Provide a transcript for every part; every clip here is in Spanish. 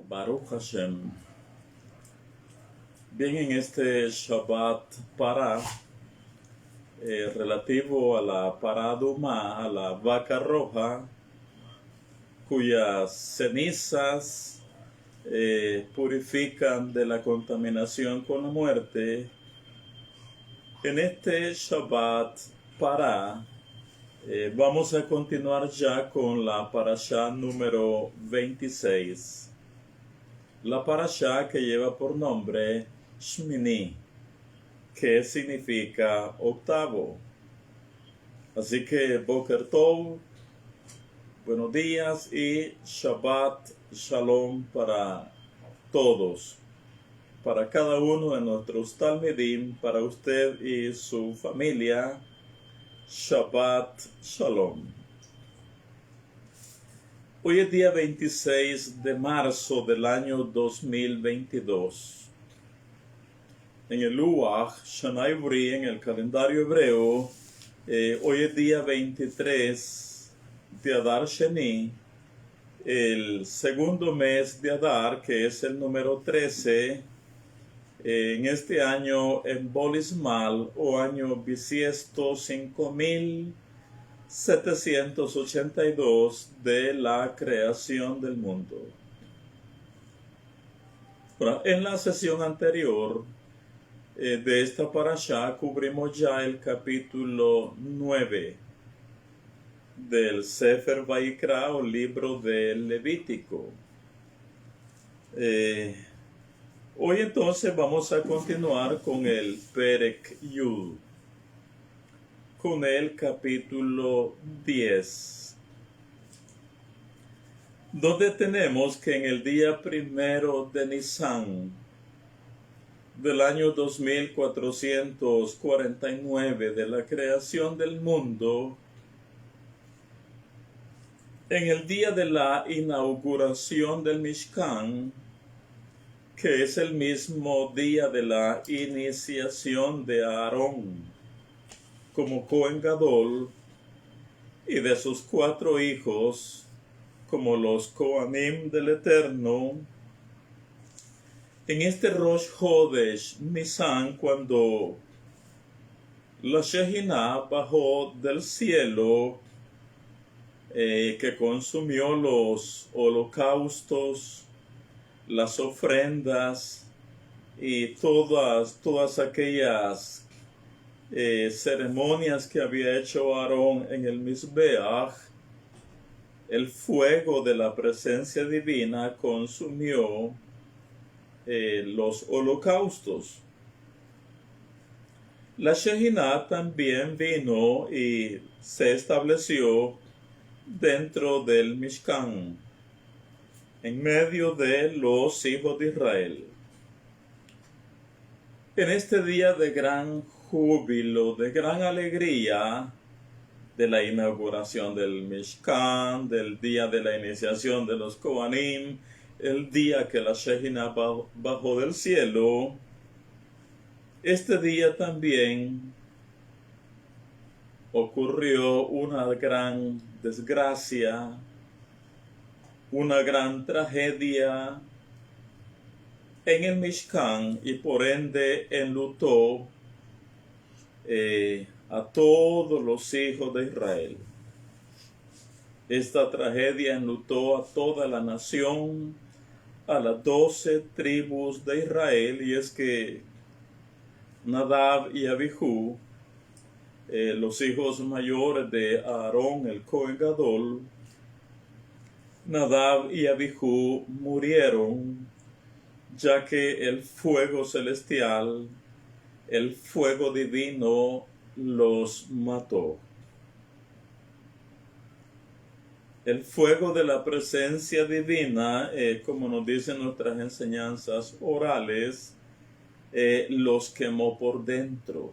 Baruch Hashem. Bien, en este Shabbat Pará, relativo a la Paraduma, a la vaca roja, cuyas cenizas purifican de la contaminación con la muerte, en este Shabbat Pará, vamos a continuar ya con la parashá número 26. La parashá que lleva por nombre Shmini, que significa octavo. Así que Boker Tov, buenos días y Shabbat Shalom para todos, para cada uno de nuestros Talmidim, para usted y su familia. Shabbat Shalom. Hoy es día 26 de marzo del año 2022. En el Luach Shana Ivri, en el calendario hebreo, hoy es día 23 de Adar Sheni, el segundo mes de Adar, que es el número 13, en este año en Bolismal, o año bisiesto 5782 de la creación del mundo. Bueno, en la sesión anterior de esta parashá cubrimos ya el capítulo 9 del Sefer Vayikra, o libro del Levítico. Hoy entonces vamos a continuar con el Perek Yud, con el capítulo 10, donde tenemos que en el día primero de Nisan del año 2449 de la creación del mundo, en el día de la inauguración del Mishkan, que es el mismo día de la iniciación de Aarón como Cohen Gadol y de sus 4 hijos como los Kohanim del Eterno, en este Rosh Chodesh Nisan, cuando la Shehinah bajó del cielo, que consumió los holocaustos, las ofrendas y todas aquellas ceremonias que había hecho Aarón en el Mizbeach, el fuego de la presencia divina consumió los holocaustos. La Shehinah también vino y se estableció dentro del Mishkan, en medio de los hijos de Israel. En este día de gran júbilo, de gran alegría, de la inauguración del Mishkan, del día de la iniciación de los Kohanim, el día que la Shehinah bajó del cielo, este día también ocurrió una gran desgracia, una gran tragedia en el Mishkan, y por ende enlutó a todos los hijos de Israel. Esta tragedia enlutó a toda la nación, a las 12 tribus de Israel, y es que Nadab y Abihu, los hijos mayores de Aarón el Cohen Gadol, Nadab y Abihu murieron, ya que el fuego celestial, el fuego divino, los mató. El fuego de la presencia divina, como nos dicen nuestras enseñanzas orales, los quemó por dentro,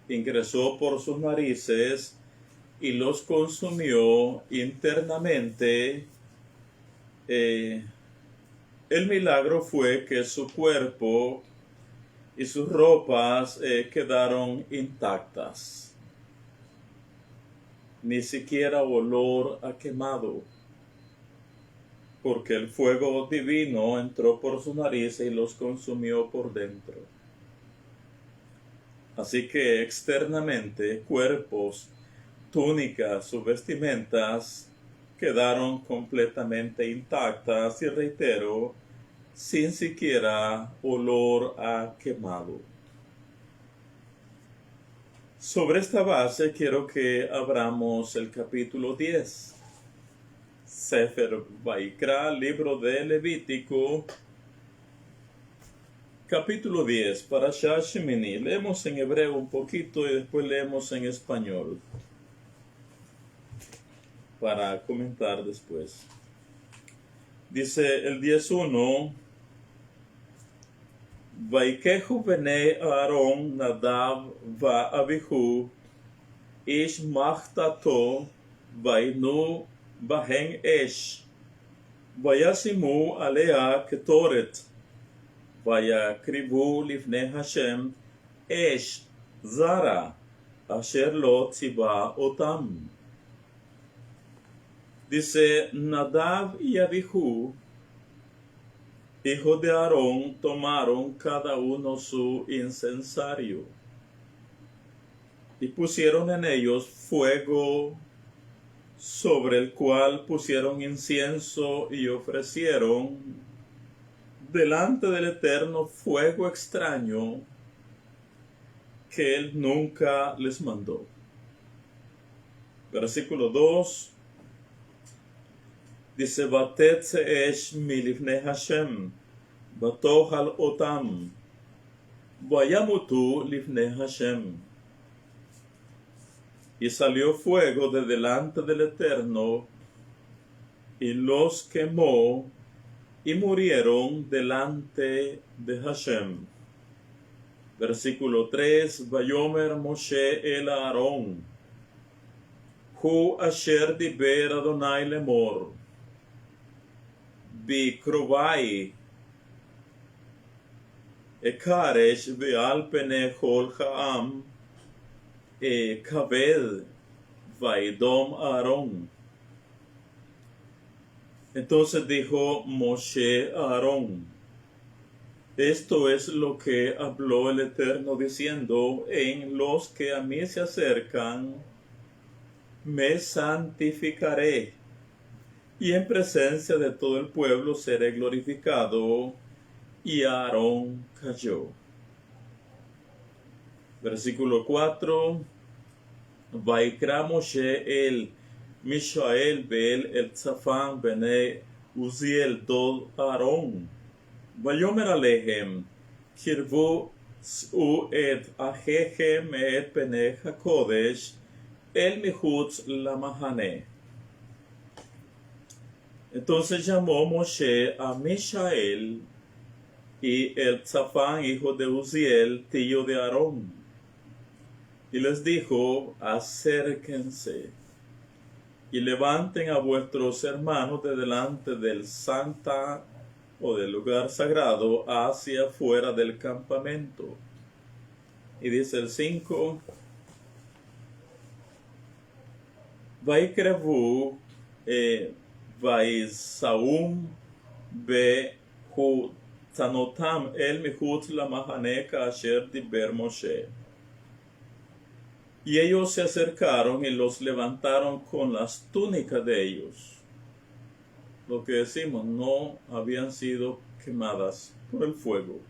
ingresó por sus narices y los consumió internamente. El milagro fue que su cuerpo y sus ropas quedaron intactas. Ni siquiera olor a quemado. porque el fuego divino entró por su nariz y los consumió por dentro. Así que externamente cuerpos, túnicas o vestimentas quedaron completamente intactas y reitero, sin siquiera olor a quemado. Sobre esta base quiero que abramos el capítulo 10. Sefer Vaikra, libro de Levítico, capítulo 10, Parashat Shemini. Leemos en hebreo un poquito y después leemos en español para comentar después. Dice el 10.1: Vaikehu bnei Aaron Nadav va Abihu ish machtato vainu bahen esh vayasimu alea ketoret vayakribu lifnei Hashem esh zara asher lo tziba otam. Dice: Nadav y Abihu, hijos de Aarón, tomaron cada uno su incensario y pusieron en ellos fuego, sobre el cual pusieron incienso y ofrecieron delante del Eterno fuego extraño que él nunca les mandó. Versículo 2 dice: Vatetze esh milifnei Hashem, vatohal otam, vayamutu lifnei Hashem. Y salió fuego de delante del Eterno, y los quemó, y murieron delante de Hashem. Versículo 3: Vayomer Moshe el Aarón, hu asher diber Adonai lemor, bikrovai ekaresh ve'al pene chol ha'am kaved vaidom Aarón. Entonces dijo Moshe a Aarón: esto es lo que habló el Eterno diciendo: en los que a mí se acercan me santificaré, y en presencia de todo el pueblo seré glorificado. Y Aarón cayó. Versículo 4: Vaikra Moshe el Mishael Bel el Tzafán bene Uziel dod Aarón, Vayomer alehem, kirvu u et ahehem et pene hakodesh, el mihutz la mahane. Entonces llamó Moshe a Mishael y el Tzafán, hijo de Uziel, tío de Aarón, y les dijo: acérquense y levanten a vuestros hermanos de delante del santa o del lugar sagrado hacia fuera del campamento. Y dice el 5: Vaikrevu Vaisaum be Tanotam el mihutz la mahaneka asher diber Moshe. Y ellos se acercaron y los levantaron con las túnicas de ellos. Lo que decimos, no habían sido quemadas por el fuego.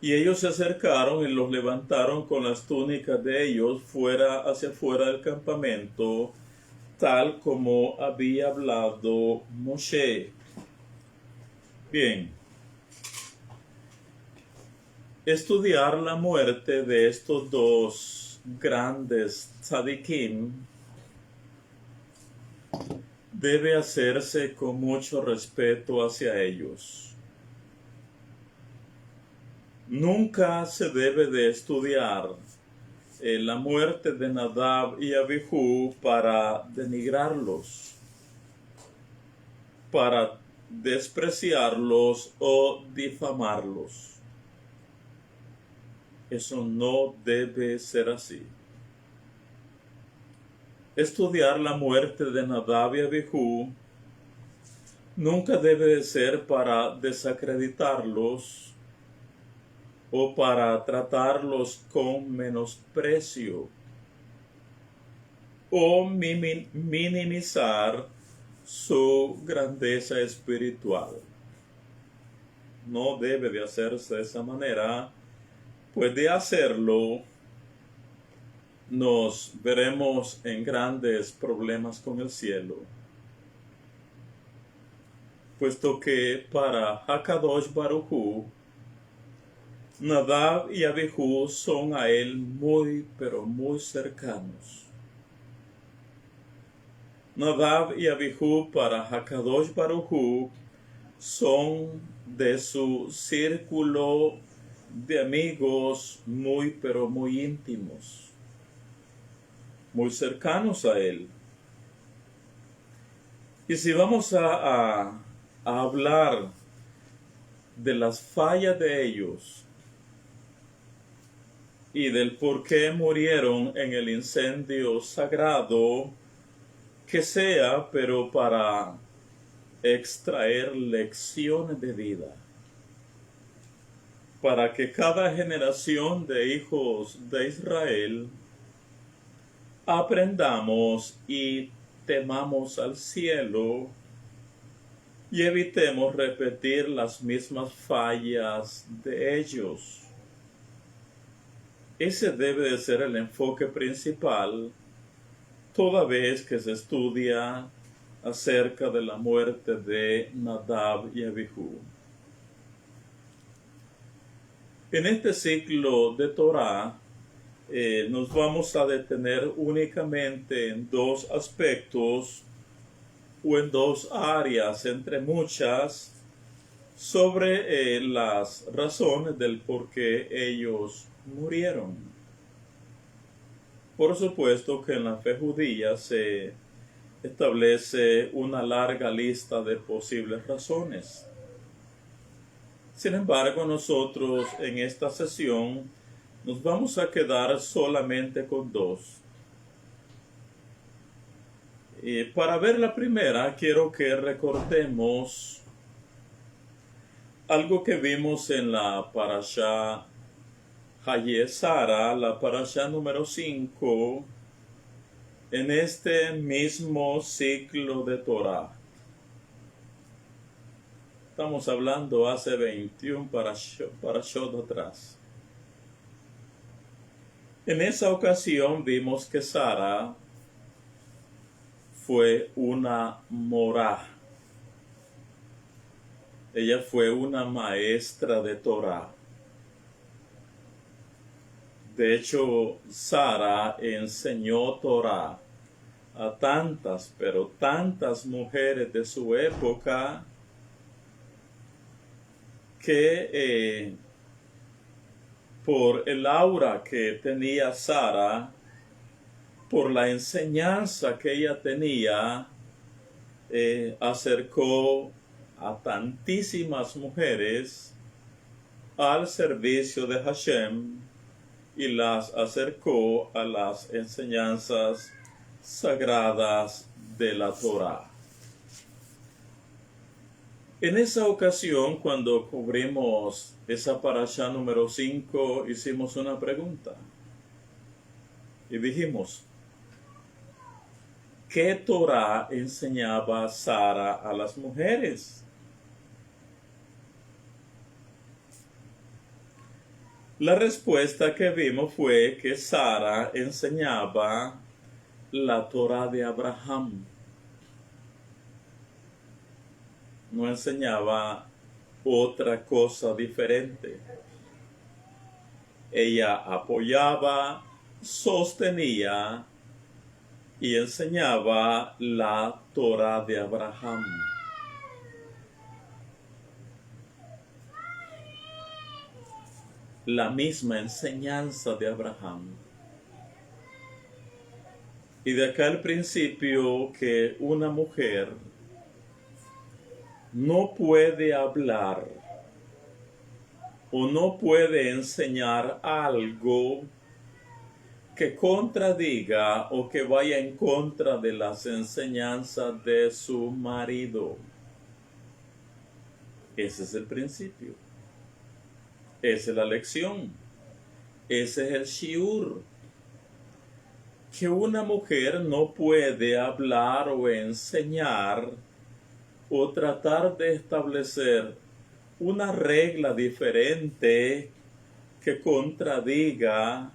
Y ellos se acercaron y los levantaron con las túnicas de ellos hacia fuera del campamento, tal como había hablado Moshe. Bien. Estudiar la muerte de estos dos grandes tzadikim debe hacerse con mucho respeto hacia ellos. Nunca se debe de estudiar la muerte de Nadab y Abihu para denigrarlos, para despreciarlos o difamarlos. Eso no debe ser así. estudiar la muerte de Nadab y Abijú nunca debe de ser para desacreditarlos o para tratarlos con menosprecio o minimizar su grandeza espiritual. No debe de hacerse de esa manera, pues de hacerlo nos veremos en grandes problemas con el cielo, puesto que para Hakadosh Baruj Hu, Nadab y Abijú son a él muy, pero muy cercanos. Nadab y Abijú para Hakadosh Baruj Hu son de su círculo de amigos muy, pero muy íntimos, muy cercanos a él. Y si vamos a hablar de las fallas de ellos y del por qué murieron en el incendio sagrado, que sea, pero para extraer lecciones de vida, para que cada generación de hijos de Israel aprendamos y temamos al cielo y evitemos repetir las mismas fallas de ellos. Ese debe de ser el enfoque principal toda vez que se estudia acerca de la muerte de Nadab y Abijú. En este ciclo de Torah nos vamos a detener únicamente en dos aspectos o en dos áreas, entre muchas, sobre las razones del por qué ellos murieron. Por supuesto que en la fe judía se establece una larga lista de posibles razones. Sin embargo, nosotros en esta sesión nos vamos a quedar solamente con dos. Para ver la primera, quiero que recordemos algo que vimos en la parashá Hayezara, la parashá número 5, en este mismo ciclo de Torah. Estamos hablando hace 21 parashot atrás. En esa ocasión vimos que Sara fue una morá. Ella fue una maestra de Torah. De hecho, Sara enseñó Torah a tantas, pero tantas mujeres de su época que por el aura que tenía Sara, por la enseñanza que ella tenía, acercó a tantísimas mujeres al servicio de Hashem y las acercó a las enseñanzas sagradas de la Torah. En esa ocasión, cuando cubrimos esa parashá número 5, hicimos una pregunta y dijimos, ¿qué Torah enseñaba Sara a las mujeres? La respuesta que vimos fue que Sara enseñaba la Torah de Abraham. No enseñaba otra cosa diferente. Ella apoyaba, sostenía y enseñaba la Torah de Abraham. La misma enseñanza de Abraham. Y de acá el principio que una mujer no puede hablar o no puede enseñar algo que contradiga o que vaya en contra de las enseñanzas de su marido. Ese es el principio. Esa es la lección. Ese es el shiur. Que una mujer no puede hablar o enseñar o tratar de establecer una regla diferente que contradiga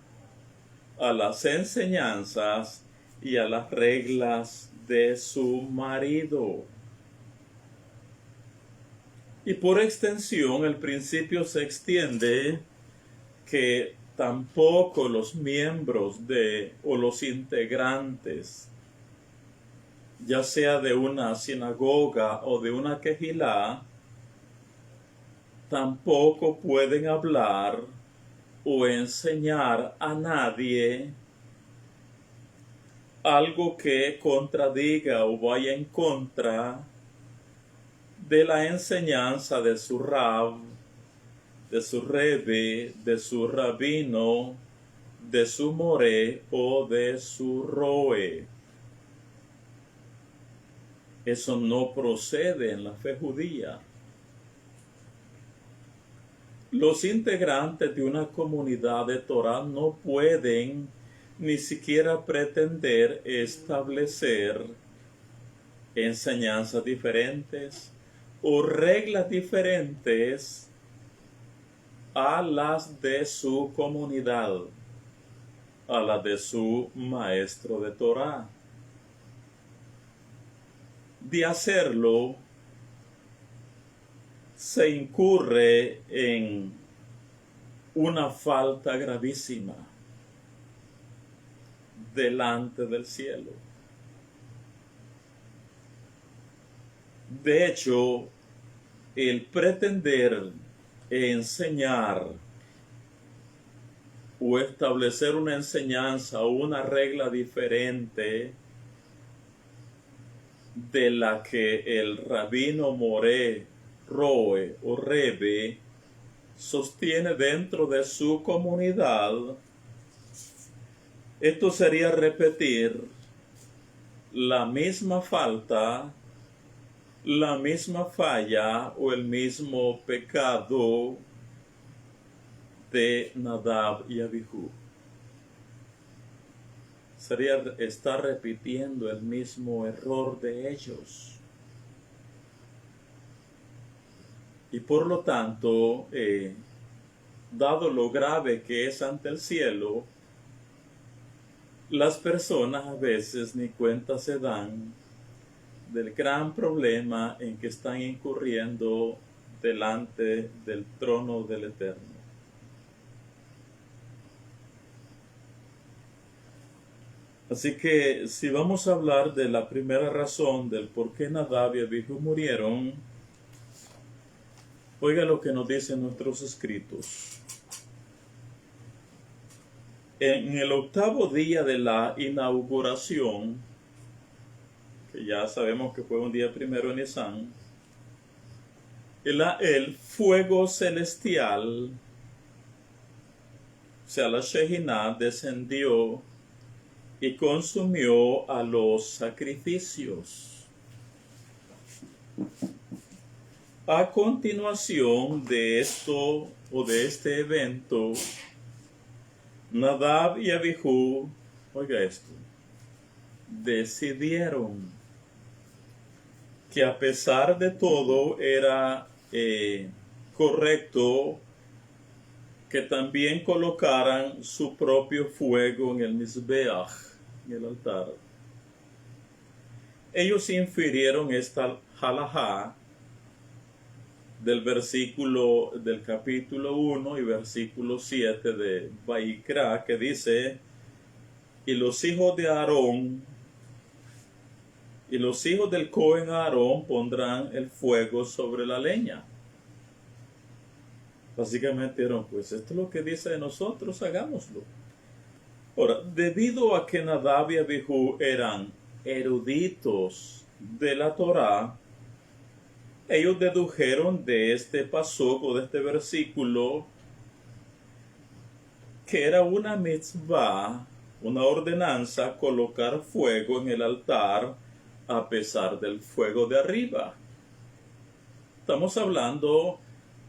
a las enseñanzas y a las reglas de su marido. Y por extensión, el principio se extiende que tampoco los miembros o los integrantes, ya sea de una sinagoga o de una quejilá, tampoco pueden hablar o enseñar a nadie algo que contradiga o vaya en contra de la enseñanza de su rab, de su rebbe, de su rabino, de su moré o de su roe. Eso no procede en la fe judía. Los integrantes de una comunidad de Torah no pueden ni siquiera pretender establecer enseñanzas diferentes o reglas diferentes a las de su comunidad, a las de su maestro de Torah. De hacerlo, se incurre en una falta gravísima delante del cielo. De hecho, el pretender enseñar o establecer una enseñanza o una regla diferente de la que el rabino moré, roe o rebe sostiene dentro de su comunidad, esto sería repetir la misma falta, la misma falla o el mismo pecado de Nadab y Abihu. Sería estar repitiendo el mismo error de ellos. Y por lo tanto, dado lo grave que es ante el cielo, las personas a veces ni cuenta se dan del gran problema en que están incurriendo delante del trono del Eterno. Así que si vamos a hablar de la primera razón del por qué Nadab y Abihu murieron, oiga lo que nos dicen nuestros escritos. En el 8º día de la inauguración, que ya sabemos que fue un día primero en Nisan, el fuego celestial, o sea, la Shehinah, descendió y consumió a los sacrificios. A continuación de esto o de este evento, Nadab y Abihu, oiga esto, decidieron que a pesar de todo era correcto que también colocaran su propio fuego en el Mizbeach, en el altar. Ellos infirieron esta halajá del capítulo 1 y versículo 7 de Vaikra, que dice: y los hijos de Aarón y los hijos del Cohen Aarón pondrán el fuego sobre la leña. Básicamente dijeron, pues esto es lo que dice de nosotros, hagámoslo. Ahora, debido a que Nadab y Abihu eran eruditos de la Torá, ellos dedujeron de este pasuk o de este versículo que era una mitzvah, una ordenanza colocar fuego en el altar a pesar del fuego de arriba. Estamos hablando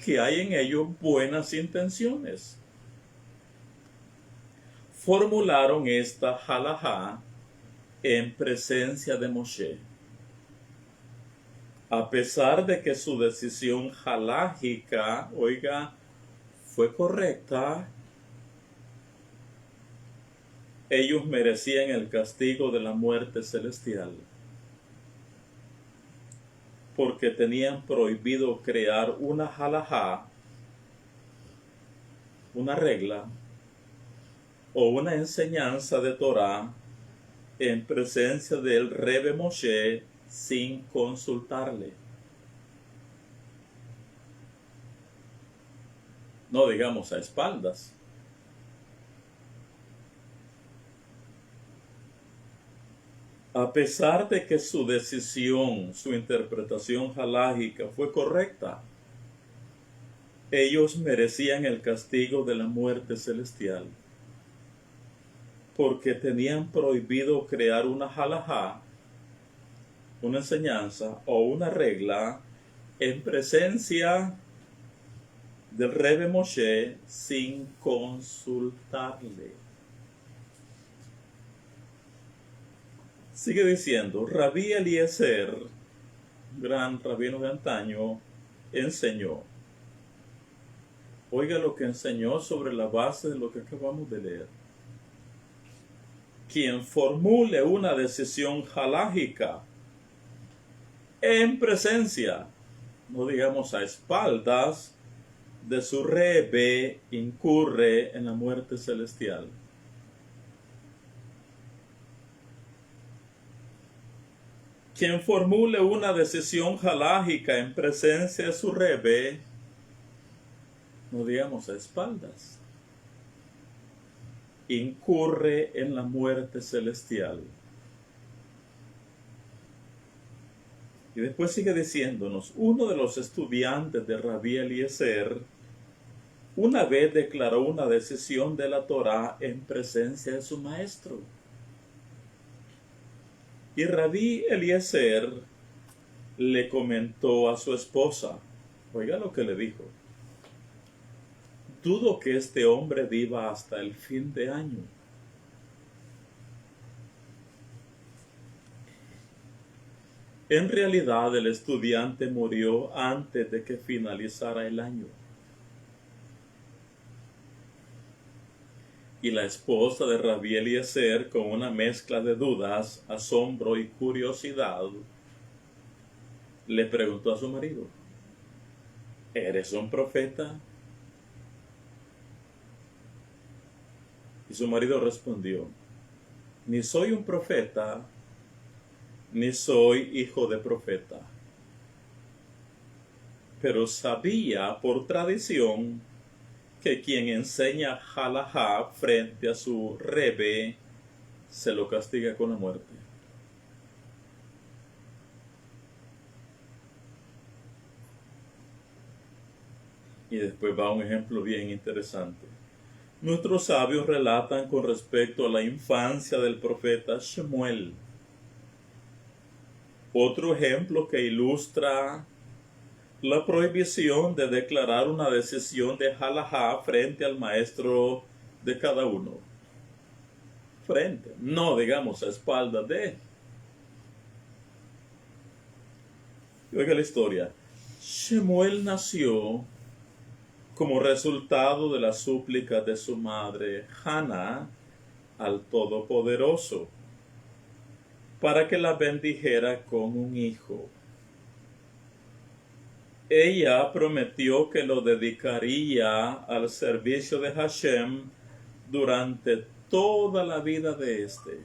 que hay en ello buenas intenciones. Formularon esta halajá en presencia de Moshe. A pesar de que su decisión halájica, fue correcta, ellos merecían el castigo de la muerte celestial, porque tenían prohibido crear una halajá, una regla o una enseñanza de Torah en presencia del Rebbe Moshe sin consultarle. No digamos a espaldas. A pesar de que su decisión, su interpretación halájica fue correcta, ellos merecían el castigo de la muerte celestial, porque tenían prohibido crear una halajá, una enseñanza o una regla en presencia del Rebbe Moshe sin consultarle. Sigue diciendo, Rabí Eliezer, gran rabino de antaño, enseñó. Oiga lo que enseñó sobre la base de lo que acabamos de leer. Quien formule una decisión halájica en presencia, no digamos a espaldas, de su Rebbe, incurre en la muerte celestial. Quien formule una decisión halájica en presencia de su Rebbe, no digamos a espaldas, incurre en la muerte celestial. Y después sigue diciéndonos, uno de los estudiantes de Rabí Eliezer una vez declaró una decisión de la Torá en presencia de su maestro. Y Rabí Eliezer le comentó a su esposa, oiga lo que le dijo, dudo que este hombre viva hasta el fin de año. En realidad el estudiante murió antes de que finalizara el año. Y la esposa de Rabí Eliezer, con una mezcla de dudas, asombro y curiosidad, le preguntó a su marido, ¿eres un profeta? Y su marido respondió, ni soy un profeta, ni soy hijo de profeta. Pero sabía por tradición que quien enseña halajá frente a su Rebbe se lo castiga con la muerte. Y después va un ejemplo bien interesante. Nuestros sabios relatan con respecto a la infancia del profeta Shemuel. Otro ejemplo que ilustra la prohibición de declarar una decisión de halajá frente al maestro de cada uno. Frente, no digamos a espaldas de. Oiga la historia. Shemuel nació como resultado de la súplica de su madre Hannah al Todopoderoso para que la bendijera con un hijo. Ella prometió que lo dedicaría al servicio de Hashem durante toda la vida de éste.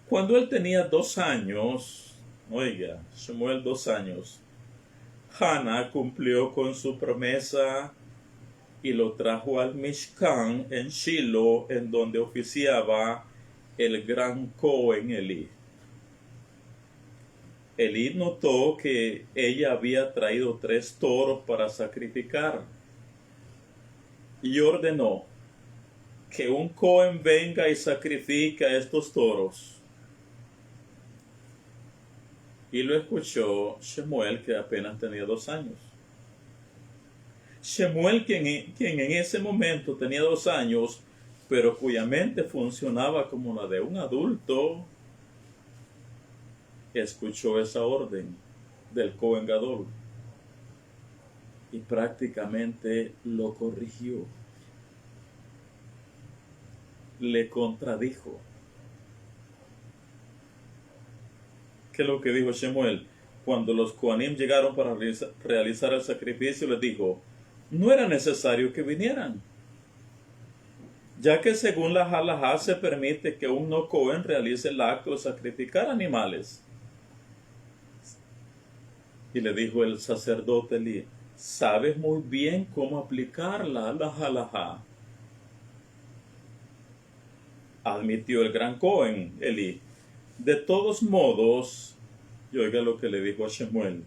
Cuando él tenía 2 años, Shemuel 2 años, Hannah cumplió con su promesa y lo trajo al Mishkan en Shiloh, en donde oficiaba el gran Cohen Elí. Elí notó que ella había traído 3 toros para sacrificar y ordenó, que un Cohen venga y sacrifique a estos toros. Y lo escuchó Shemuel, que apenas tenía 2 años. Shemuel, quien en ese momento tenía 2 años, pero cuya mente funcionaba como la de un adulto, escuchó esa orden del Cohen Gadol y prácticamente lo corrigió, le contradijo. ¿Qué es lo que dijo Shemuel? Cuando los Kohanim llegaron para realizar el sacrificio, les dijo, no era necesario que vinieran, ya que según la halajá se permite que un no Cohen realice el acto de sacrificar animales. Y le dijo el sacerdote Elí, sabes muy bien cómo aplicarla a la halajá. Admitió el gran Cohen, Elí. De todos modos, y oiga lo que le dijo a Shemuel,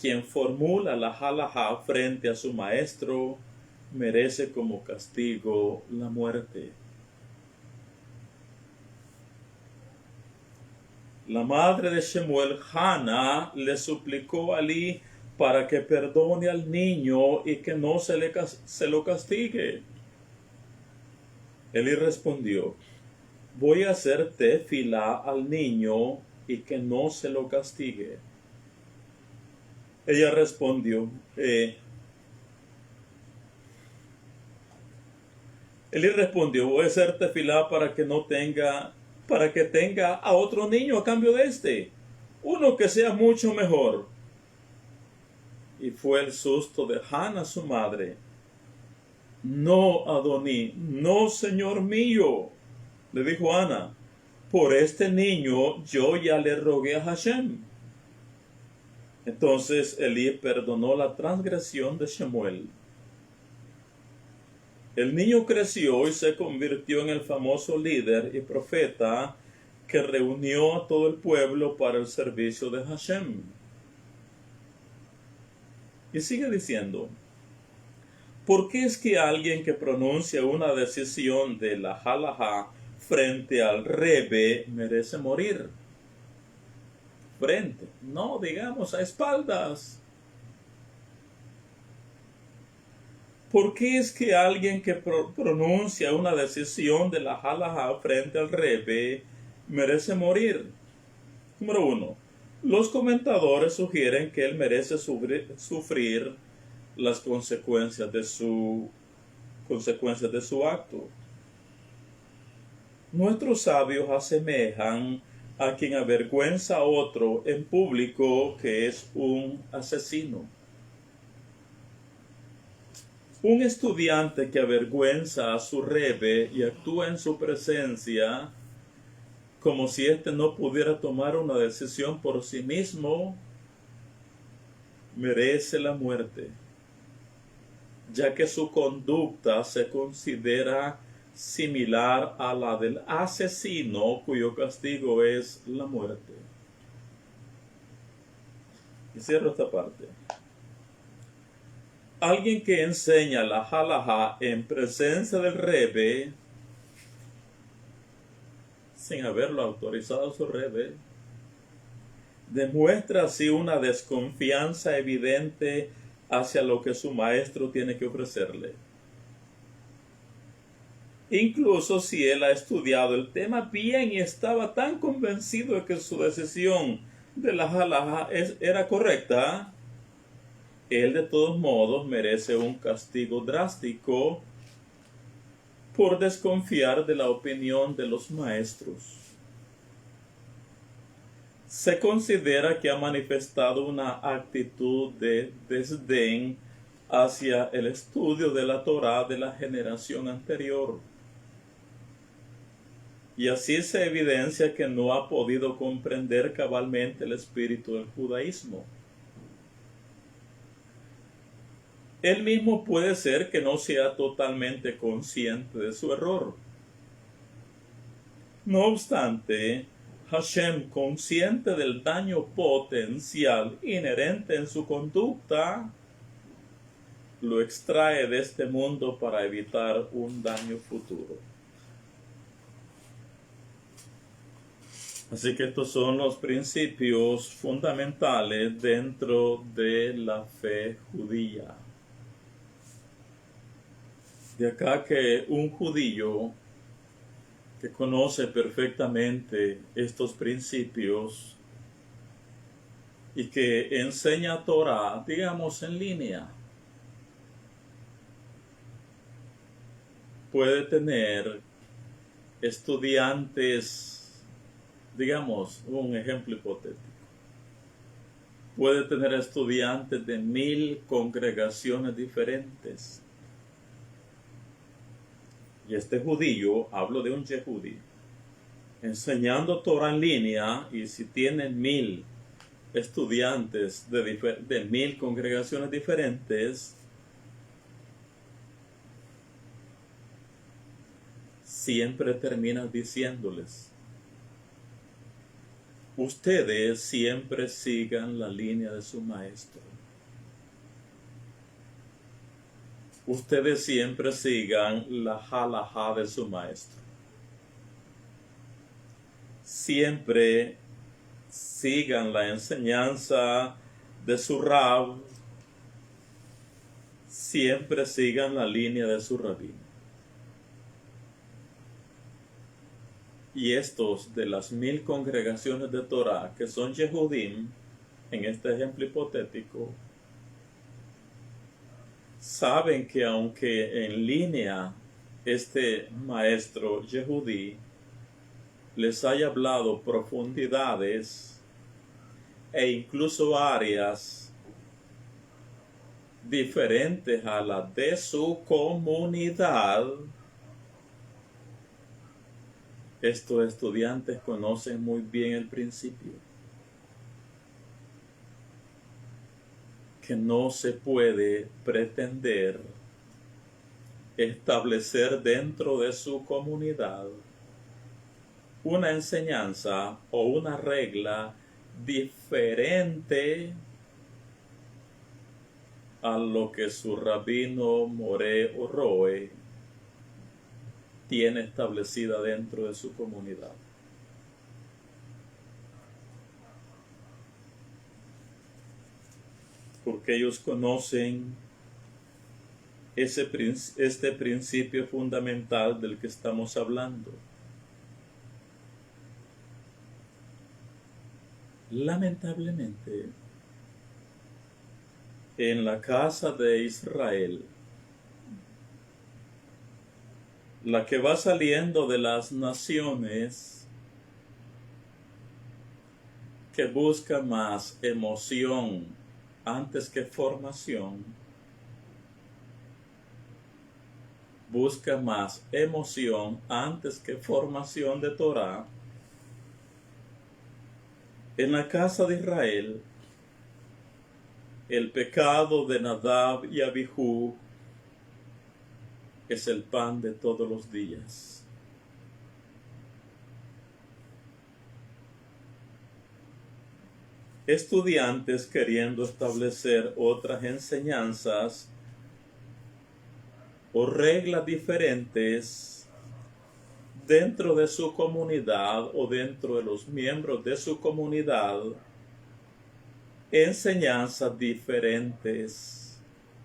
quien formula la halajá frente a su maestro merece como castigo la muerte. La madre de Shemuel, Hannah, le suplicó a Elí para que perdone al niño y que no se lo castigue. Elí respondió, voy a hacer tefilá al niño y que no se lo castigue. Ella respondió, Elí respondió, voy a hacer tefilá para que tenga a otro niño a cambio de este, uno que sea mucho mejor. Y fue el susto de Hannah, su madre. No, Adoní, no, señor mío, le dijo Ana, por este niño yo ya le rogué a Hashem. Entonces Elí perdonó la transgresión de Shemuel. El niño creció y se convirtió en el famoso líder y profeta que reunió a todo el pueblo para el servicio de Hashem. Y sigue diciendo, ¿por qué es que alguien que pronuncia una decisión de la halajá frente al Rebbe merece morir? Frente, no, digamos a espaldas. ¿Por qué es que alguien que pronuncia una decisión de la halajá frente al Rebbe merece morir? Número 1. Los comentadores sugieren que él merece sufrir las consecuencias de su acto. Nuestros sabios asemejan a quien avergüenza a otro en público que es un asesino. Un estudiante que avergüenza a su rebbe y actúa en su presencia como si éste no pudiera tomar una decisión por sí mismo, merece la muerte, ya que su conducta se considera similar a la del asesino cuyo castigo es la muerte. Y cierro esta parte. Alguien que enseña la halajá en presencia del rebbe, sin haberlo autorizado su rebbe, demuestra así una desconfianza evidente hacia lo que su maestro tiene que ofrecerle. Incluso si él ha estudiado el tema bien y estaba tan convencido de que su decisión de la halajá era correcta, él de todos modos merece un castigo drástico por desconfiar de la opinión de los maestros. Se considera que ha manifestado una actitud de desdén hacia el estudio de la Torá de la generación anterior. Y así se evidencia que no ha podido comprender cabalmente el espíritu del judaísmo. Él mismo puede ser que no sea totalmente consciente de su error. No obstante, Hashem, consciente del daño potencial inherente en su conducta, lo extrae de este mundo para evitar un daño futuro. Así que estos son los principios fundamentales dentro de la fe judía. De acá que un judío que conoce perfectamente estos principios y que enseña Torah, digamos, en línea, puede tener estudiantes, digamos, un ejemplo hipotético. Puede tener estudiantes de 1000 congregaciones diferentes. Y este judío, hablo de un yehudí, enseñando Torah en línea, y si tiene 1000 estudiantes de 1000 congregaciones diferentes, siempre termina diciéndoles: ustedes siempre sigan la línea de su maestro. Ustedes siempre sigan la halajá de su maestro. Siempre sigan la enseñanza de su rab. Siempre sigan la línea de su rabino. Y estos de las 1000 congregaciones de Torah, que son Yehudim, en este ejemplo hipotético, saben que aunque en línea este maestro Yehudí les haya hablado profundidades e incluso áreas diferentes a las de su comunidad, estos estudiantes conocen muy bien el principio, que no se puede pretender establecer dentro de su comunidad una enseñanza o una regla diferente a lo que su rabino, moré o roe tiene establecida dentro de su comunidad. Porque ellos conocen este principio fundamental del que estamos hablando. Lamentablemente, en la casa de Israel, la que va saliendo de las naciones, que busca más emoción antes que formación, busca más emoción antes que formación de Torah. En la casa de Israel, el pecado de Nadab y Abijú es el pan de todos los días. Estudiantes queriendo establecer otras enseñanzas o reglas diferentes dentro de su comunidad o dentro de los miembros de su comunidad, enseñanzas diferentes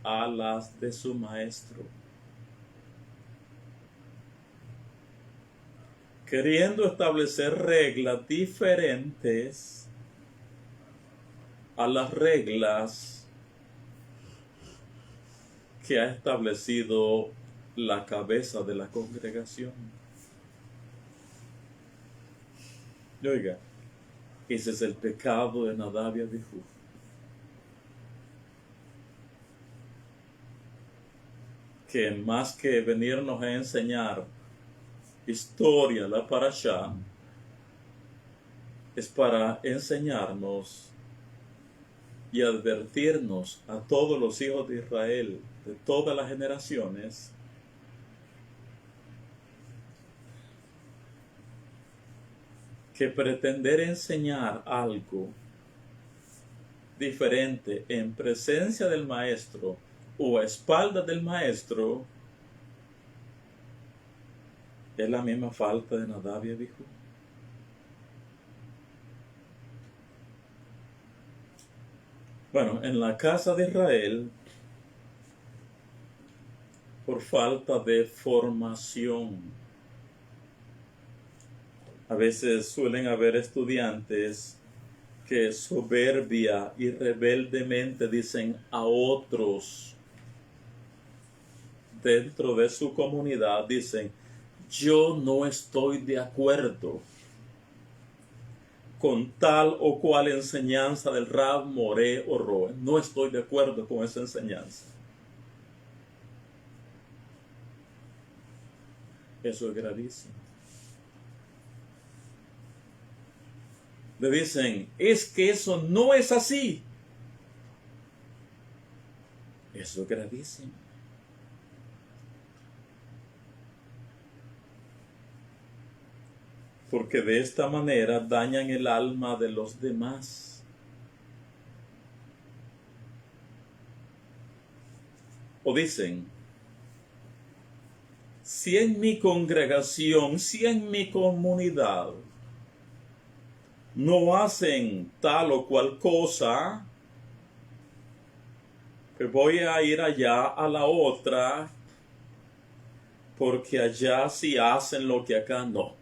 a las de su maestro. Queriendo establecer reglas diferentes a las reglas que ha establecido la cabeza de la congregación. Y oiga, ese es el pecado de Nadab y Abijú. Que más que venirnos a enseñar historia, la parashá, es para enseñarnos y advertirnos a todos los hijos de Israel, de todas las generaciones, que pretender enseñar algo diferente en presencia del maestro o a espaldas del maestro, es la misma falta de Nadab y Abijú. Bueno, en la casa de Israel, por falta de formación, a veces suelen haber estudiantes que soberbia y rebeldemente dicen a otros dentro de su comunidad, dicen, yo no estoy de acuerdo con tal o cual enseñanza del Rab, Moré o Roe. No estoy de acuerdo con esa enseñanza. Eso es gravísimo. Le dicen, es que eso no es así. Eso es gravísimo. Porque de esta manera dañan el alma de los demás. O dicen, si en mi congregación, si en mi comunidad no hacen tal o cual cosa, que voy a ir allá a la otra, porque allá sí hacen lo que acá no.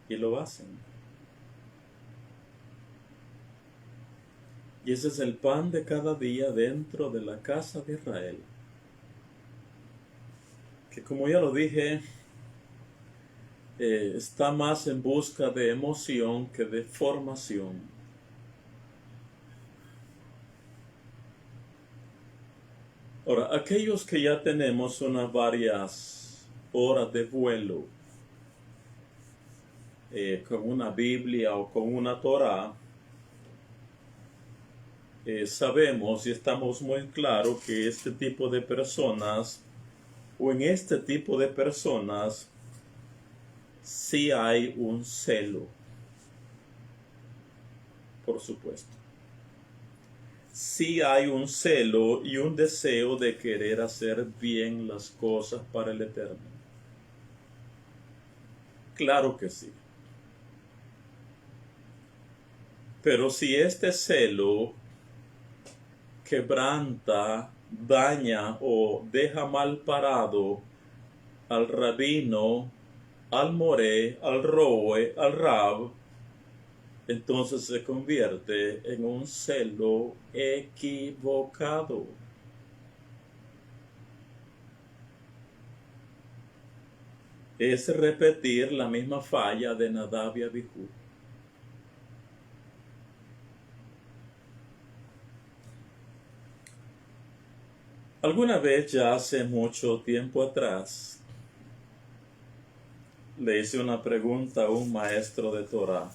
Y lo hacen. Y ese es el pan de cada día dentro de la casa de Israel. Que como ya lo dije, está más en busca de emoción que de formación. Ahora, aquellos que ya tenemos unas varias horas de vuelo con una Biblia o con una Torah, sabemos y estamos muy claros que este tipo de personas, o en este tipo de personas, sí hay un celo, por supuesto. Sí hay un celo y un deseo de querer hacer bien las cosas para el Eterno. Claro que sí. Pero si este celo quebranta, daña o deja mal parado al rabino, al moré, al roe, al rab, entonces se convierte en un celo equivocado. Es repetir la misma falla de Nadab y Abijú. Alguna vez, ya hace mucho tiempo atrás, le hice una pregunta a un maestro de Torah.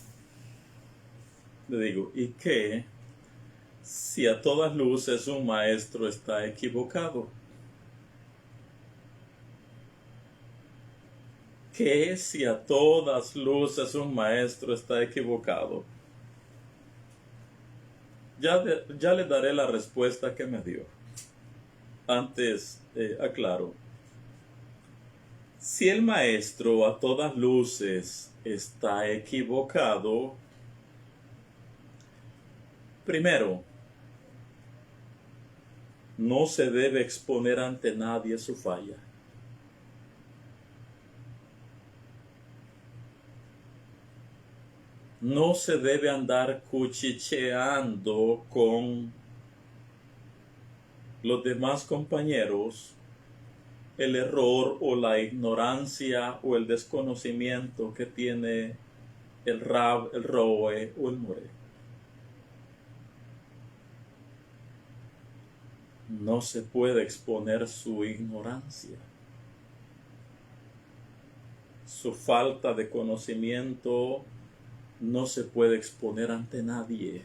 Le digo, ¿y qué si a todas luces un maestro está equivocado? ¿Qué si a todas luces un maestro está equivocado? Ya le daré la respuesta que me dio. Antes, aclaro. Si el maestro a todas luces está equivocado, primero, no se debe exponer ante nadie su falla. No se debe andar cuchicheando con los demás compañeros el error o la ignorancia o el desconocimiento que tiene el rab, el roe o el moré. No se puede exponer su ignorancia, su falta de conocimiento no se puede exponer ante nadie.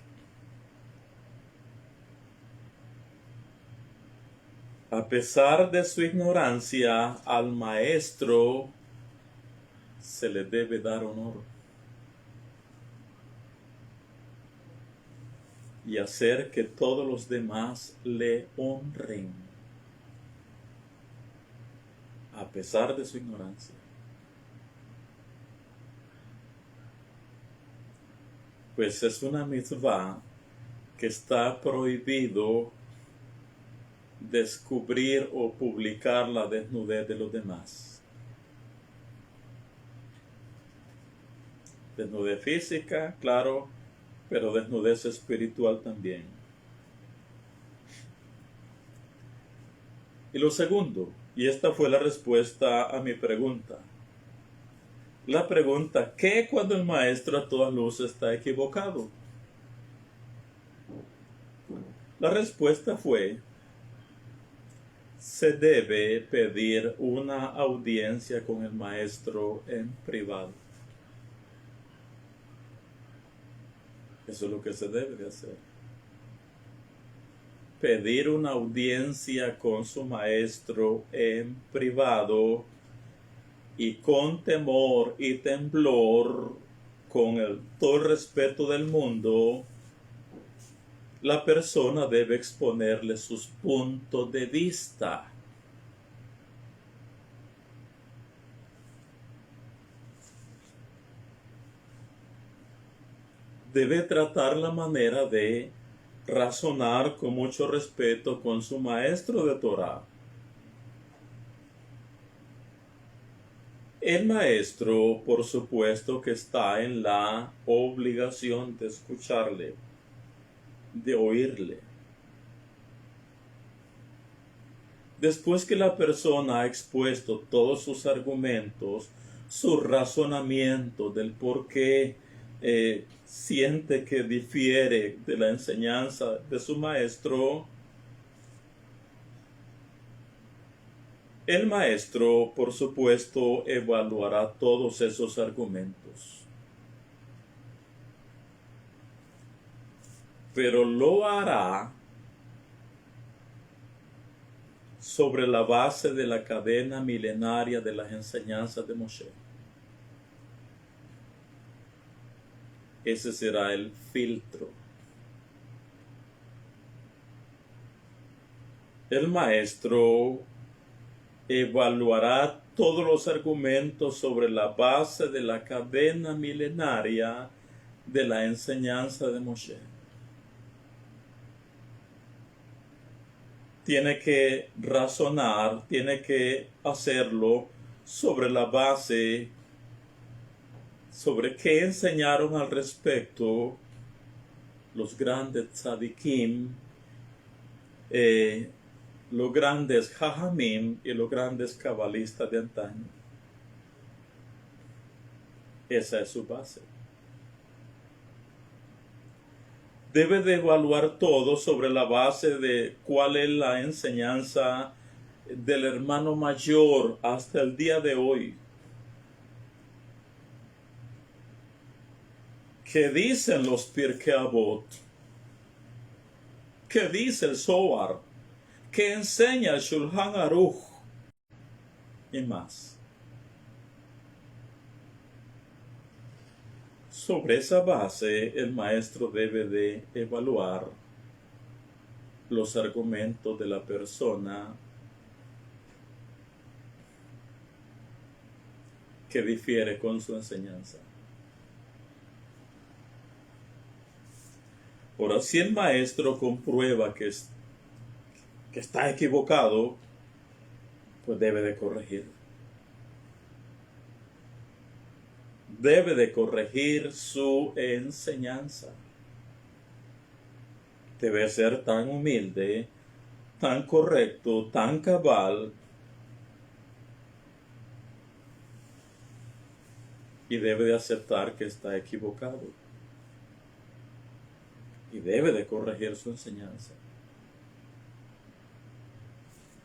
A pesar de su ignorancia, al maestro se le debe dar honor. y hacer que todos los demás le honren, a pesar de su ignorancia. Pues es una mitzvah que está prohibido descubrir o publicar la desnudez de los demás. Desnudez física, claro, pero desnudez espiritual también. Y lo segundo, y esta fue la respuesta a mi pregunta. La pregunta, ¿qué cuando el maestro a todas luces está equivocado? La respuesta fue, se debe pedir una audiencia con el maestro en privado. Eso es lo que se debe de hacer. Pedir una audiencia con su maestro en privado y con temor y temblor, con todo el respeto del mundo, la persona debe exponerle sus puntos de vista. Debe tratar la manera de razonar con mucho respeto con su maestro de Torah. El maestro, por supuesto, que está en la obligación de escucharle, de oírle. Después que la persona ha expuesto todos sus argumentos, su razonamiento del por qué siente que difiere de la enseñanza de su maestro, el maestro, por supuesto, evaluará todos esos argumentos. Pero lo hará sobre la base de la cadena milenaria de las enseñanzas de Moshe. Ese será el filtro. El maestro evaluará todos los argumentos sobre la base de la cadena milenaria de la enseñanza de Moshe. Tiene que razonar, tiene que hacerlo sobre la base, sobre qué enseñaron al respecto los grandes tzadikim, los grandes jajamim y los grandes cabalistas de antaño. Esa es su base. Debe de evaluar todo sobre la base de cuál es la enseñanza del hermano mayor hasta el día de hoy. ¿Qué dicen los Pirkei Avot? ¿Qué dice el Zohar? ¿Qué enseña el Shulchan Aruch? Y más. Sobre esa base, el maestro debe de evaluar los argumentos de la persona que difiere con su enseñanza. Ahora, si el maestro comprueba que está equivocado, pues debe de corregir. Debe de corregir su enseñanza. Debe ser tan humilde, tan correcto, tan cabal, y debe de aceptar que está equivocado. Y debe de corregir su enseñanza.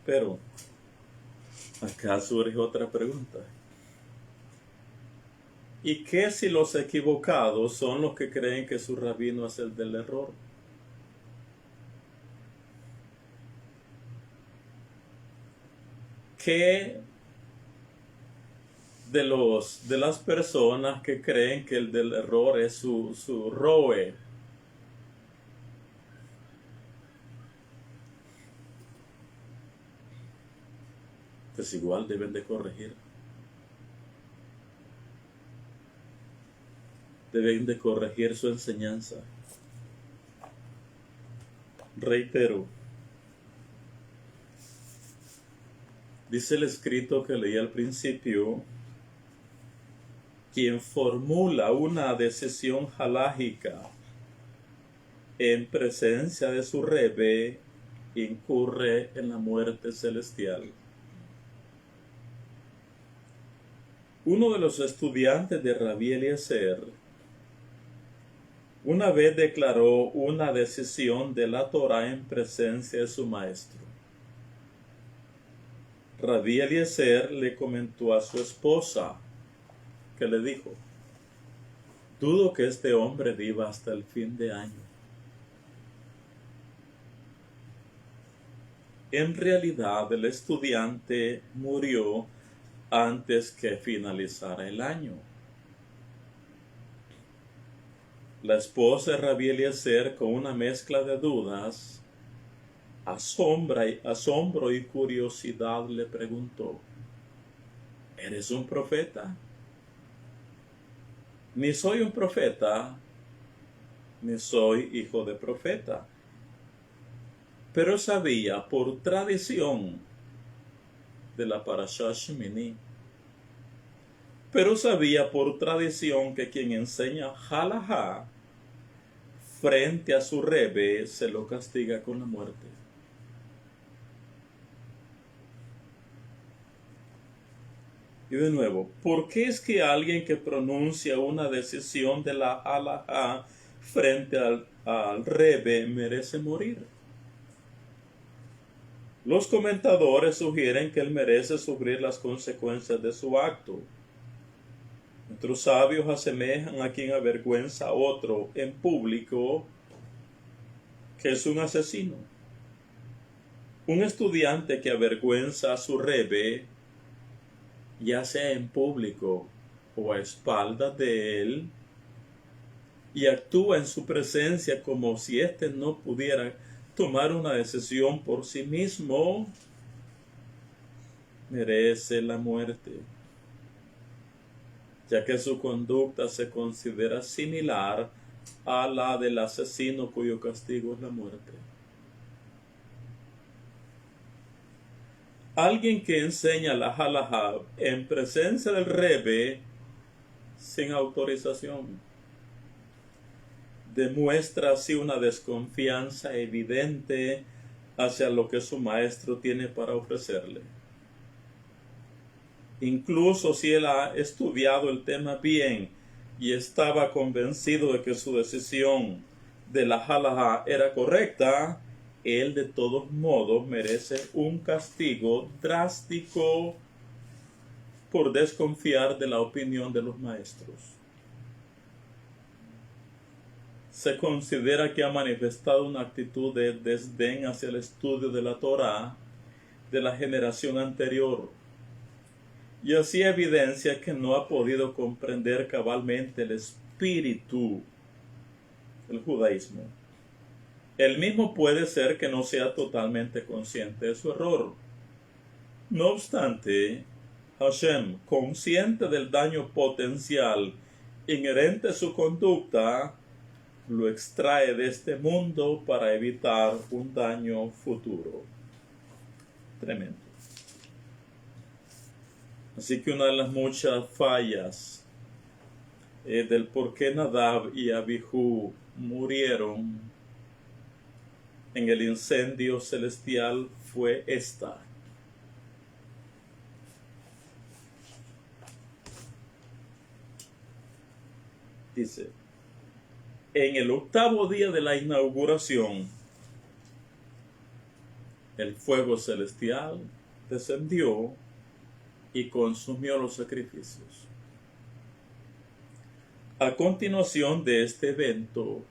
Pero, acá surge otra pregunta. ¿Y qué si los equivocados son los que creen que su rabino es el del error? ¿Qué de las personas que creen que el del error es su roe? pues igual deben de corregir. Deben de corregir su enseñanza. Reitero, dice el escrito que leí al principio, quien formula una decisión halájica en presencia de su Rebbe incurre en la muerte celestial. Uno de los estudiantes de Rabí Eliezer una vez declaró una decisión de la Torá en presencia de su maestro. Rabí Eliezer le comentó a su esposa, que le dijo: dudo que este hombre viva hasta el fin de año. En realidad, el estudiante murió antes que finalizara el año. La esposa de Rabí Eliezer, con una mezcla de dudas, asombro y curiosidad, le preguntó: ¿eres un profeta? Ni soy un profeta, ni soy hijo de profeta. Pero sabía por tradición de la Parashá Shemini, pero sabía por tradición que quien enseña halajá frente a su Rebbe se lo castiga con la muerte. Y de nuevo, ¿por qué es que alguien que pronuncia una decisión de la halajá frente al Rebbe merece morir? Los comentadores sugieren que él merece sufrir las consecuencias de su acto. Nuestros sabios asemejan a quien avergüenza a otro en público que es un asesino. Un estudiante que avergüenza a su Rebbe, ya sea en público o a espaldas de él, y actúa en su presencia como si éste no pudiera tomar una decisión por sí mismo, merece la muerte, ya que su conducta se considera similar a la del asesino cuyo castigo es la muerte. Alguien que enseña la halajá en presencia del Rebbe sin autorización demuestra así una desconfianza evidente hacia lo que su maestro tiene para ofrecerle. Incluso si él ha estudiado el tema bien y estaba convencido de que su decisión de la halajá era correcta, él de todos modos merece un castigo drástico por desconfiar de la opinión de los maestros. Se considera que ha manifestado una actitud de desdén hacia el estudio de la Torá de la generación anterior, y así evidencia que no ha podido comprender cabalmente el espíritu del judaísmo. Él mismo puede ser que no sea totalmente consciente de su error. No obstante, Hashem, consciente del daño potencial inherente a su conducta, lo extrae de este mundo para evitar un daño futuro. Tremendo. Así que una de las muchas fallas del por qué Nadab y Abihu murieron en el incendio celestial fue esta. Dice: en el 8º día de la inauguración, el fuego celestial descendió y consumió los sacrificios. A continuación de este evento,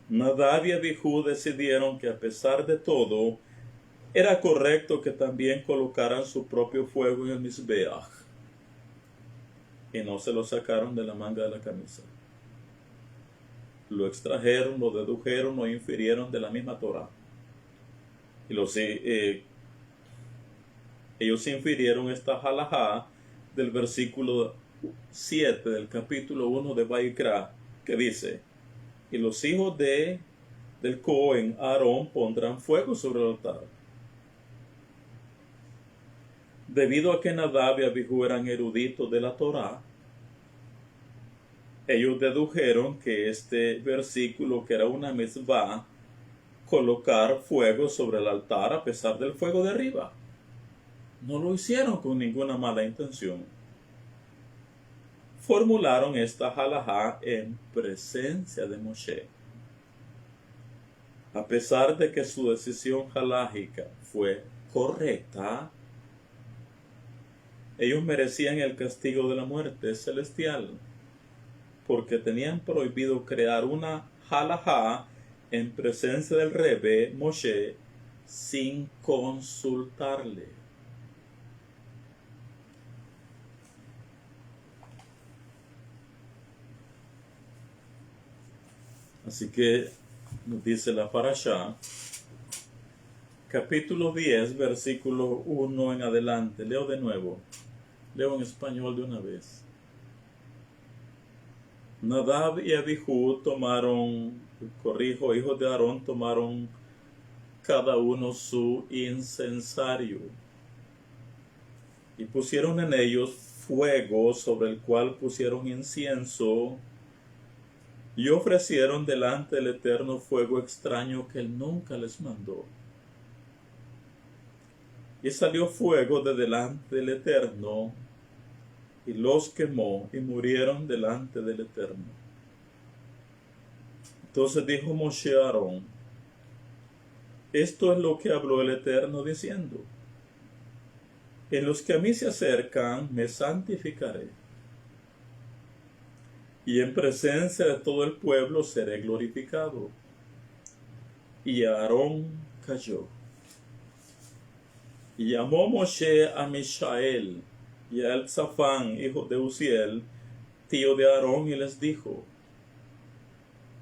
Nadab y Abihu decidieron que a pesar de todo, era correcto que también colocaran su propio fuego en el Mizbeach, y no se lo sacaron de la manga de la camisa. Lo extrajeron, lo dedujeron o infirieron de la misma Torá. Y Ellos infirieron esta halajá del versículo 7 del capítulo 1 de Vaikra, que dice: y los hijos del Cohen Aarón pondrán fuego sobre el altar. Debido a que Nadab y Abijú eran eruditos de la Torá, ellos dedujeron que este versículo, que era una mitzvah, colocar fuego sobre el altar a pesar del fuego de arriba. No lo hicieron con ninguna mala intención. Formularon esta halajá en presencia de Moshe. A pesar de que su decisión halájica fue correcta, ellos merecían el castigo de la muerte celestial, porque tenían prohibido crear una halajá en presencia del Rebbe Moshe sin consultarle. Así que nos dice la parashá, capítulo 10, versículo 1 en adelante. Leo de nuevo. Leo en español de una vez. Nadab y Abijú hijos de Aarón tomaron cada uno su incensario y pusieron en ellos fuego sobre el cual pusieron incienso y ofrecieron delante del Eterno fuego extraño que él nunca les mandó. Y salió fuego de delante del Eterno y los quemó y murieron delante del Eterno. Entonces dijo Moshe a Aarón: esto es lo que habló el Eterno diciendo: en los que a mí se acercan me santificaré, y en presencia de todo el pueblo seré glorificado. Y Aarón cayó. Y llamó Moshe a Mishael y a Elzafán, hijo de Uziel, tío de Aarón, y les dijo: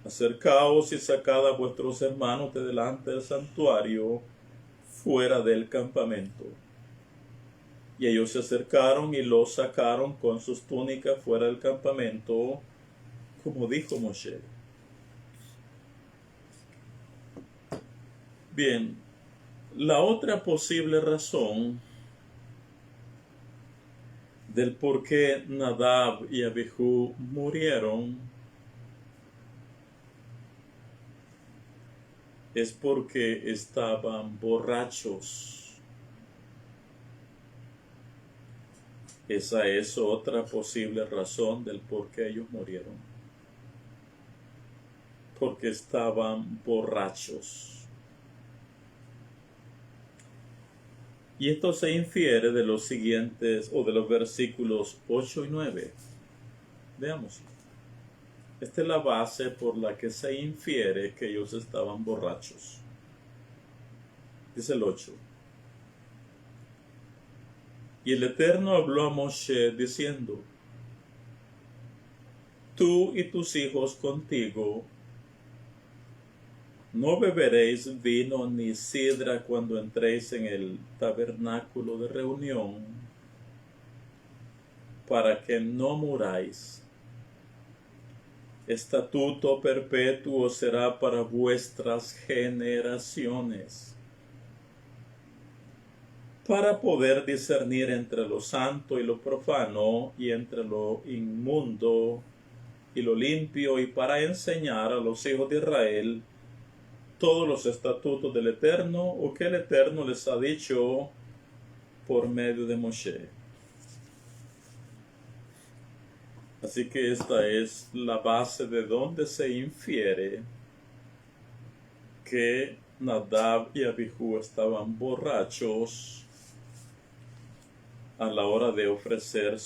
acercaos y sacad a vuestros hermanos de delante del santuario, fuera del campamento. Y ellos se acercaron y los sacaron con sus túnicas fuera del campamento, como dijo Moshe. Bien, la otra posible razón del por qué Nadab y Abijú murieron es porque estaban borrachos. Esa es otra posible razón del por qué ellos murieron. Porque estaban borrachos. Y esto se infiere de los siguientes, o de los versículos 8 y 9. Veamos. Esta es la base por la que se infiere que ellos estaban borrachos. Dice el 8. Y el Eterno habló a Moshe diciendo: tú y tus hijos contigo no beberéis vino ni sidra cuando entréis en el tabernáculo de reunión, para que no muráis. Estatuto perpetuo será para vuestras generaciones, para poder discernir entre lo santo y lo profano, y entre lo inmundo y lo limpio, y para enseñar a los hijos de Israel todos los estatutos del Eterno, o que el Eterno les ha dicho por medio de Moshe. Así que esta es la base de donde se infiere que Nadab y Abijú estaban borrachos a la hora de ofrecer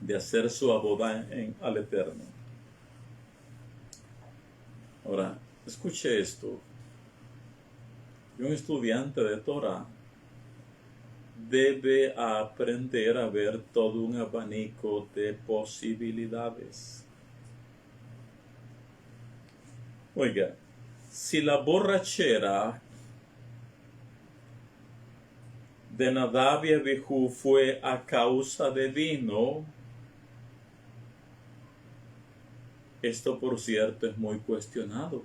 de hacer su abodá al Eterno. Ahora, escuche esto. Un estudiante de Torah debe aprender a ver todo un abanico de posibilidades. Oiga, si la borrachera de Nadab y Abijú fue a causa de vino, esto por cierto es muy cuestionado.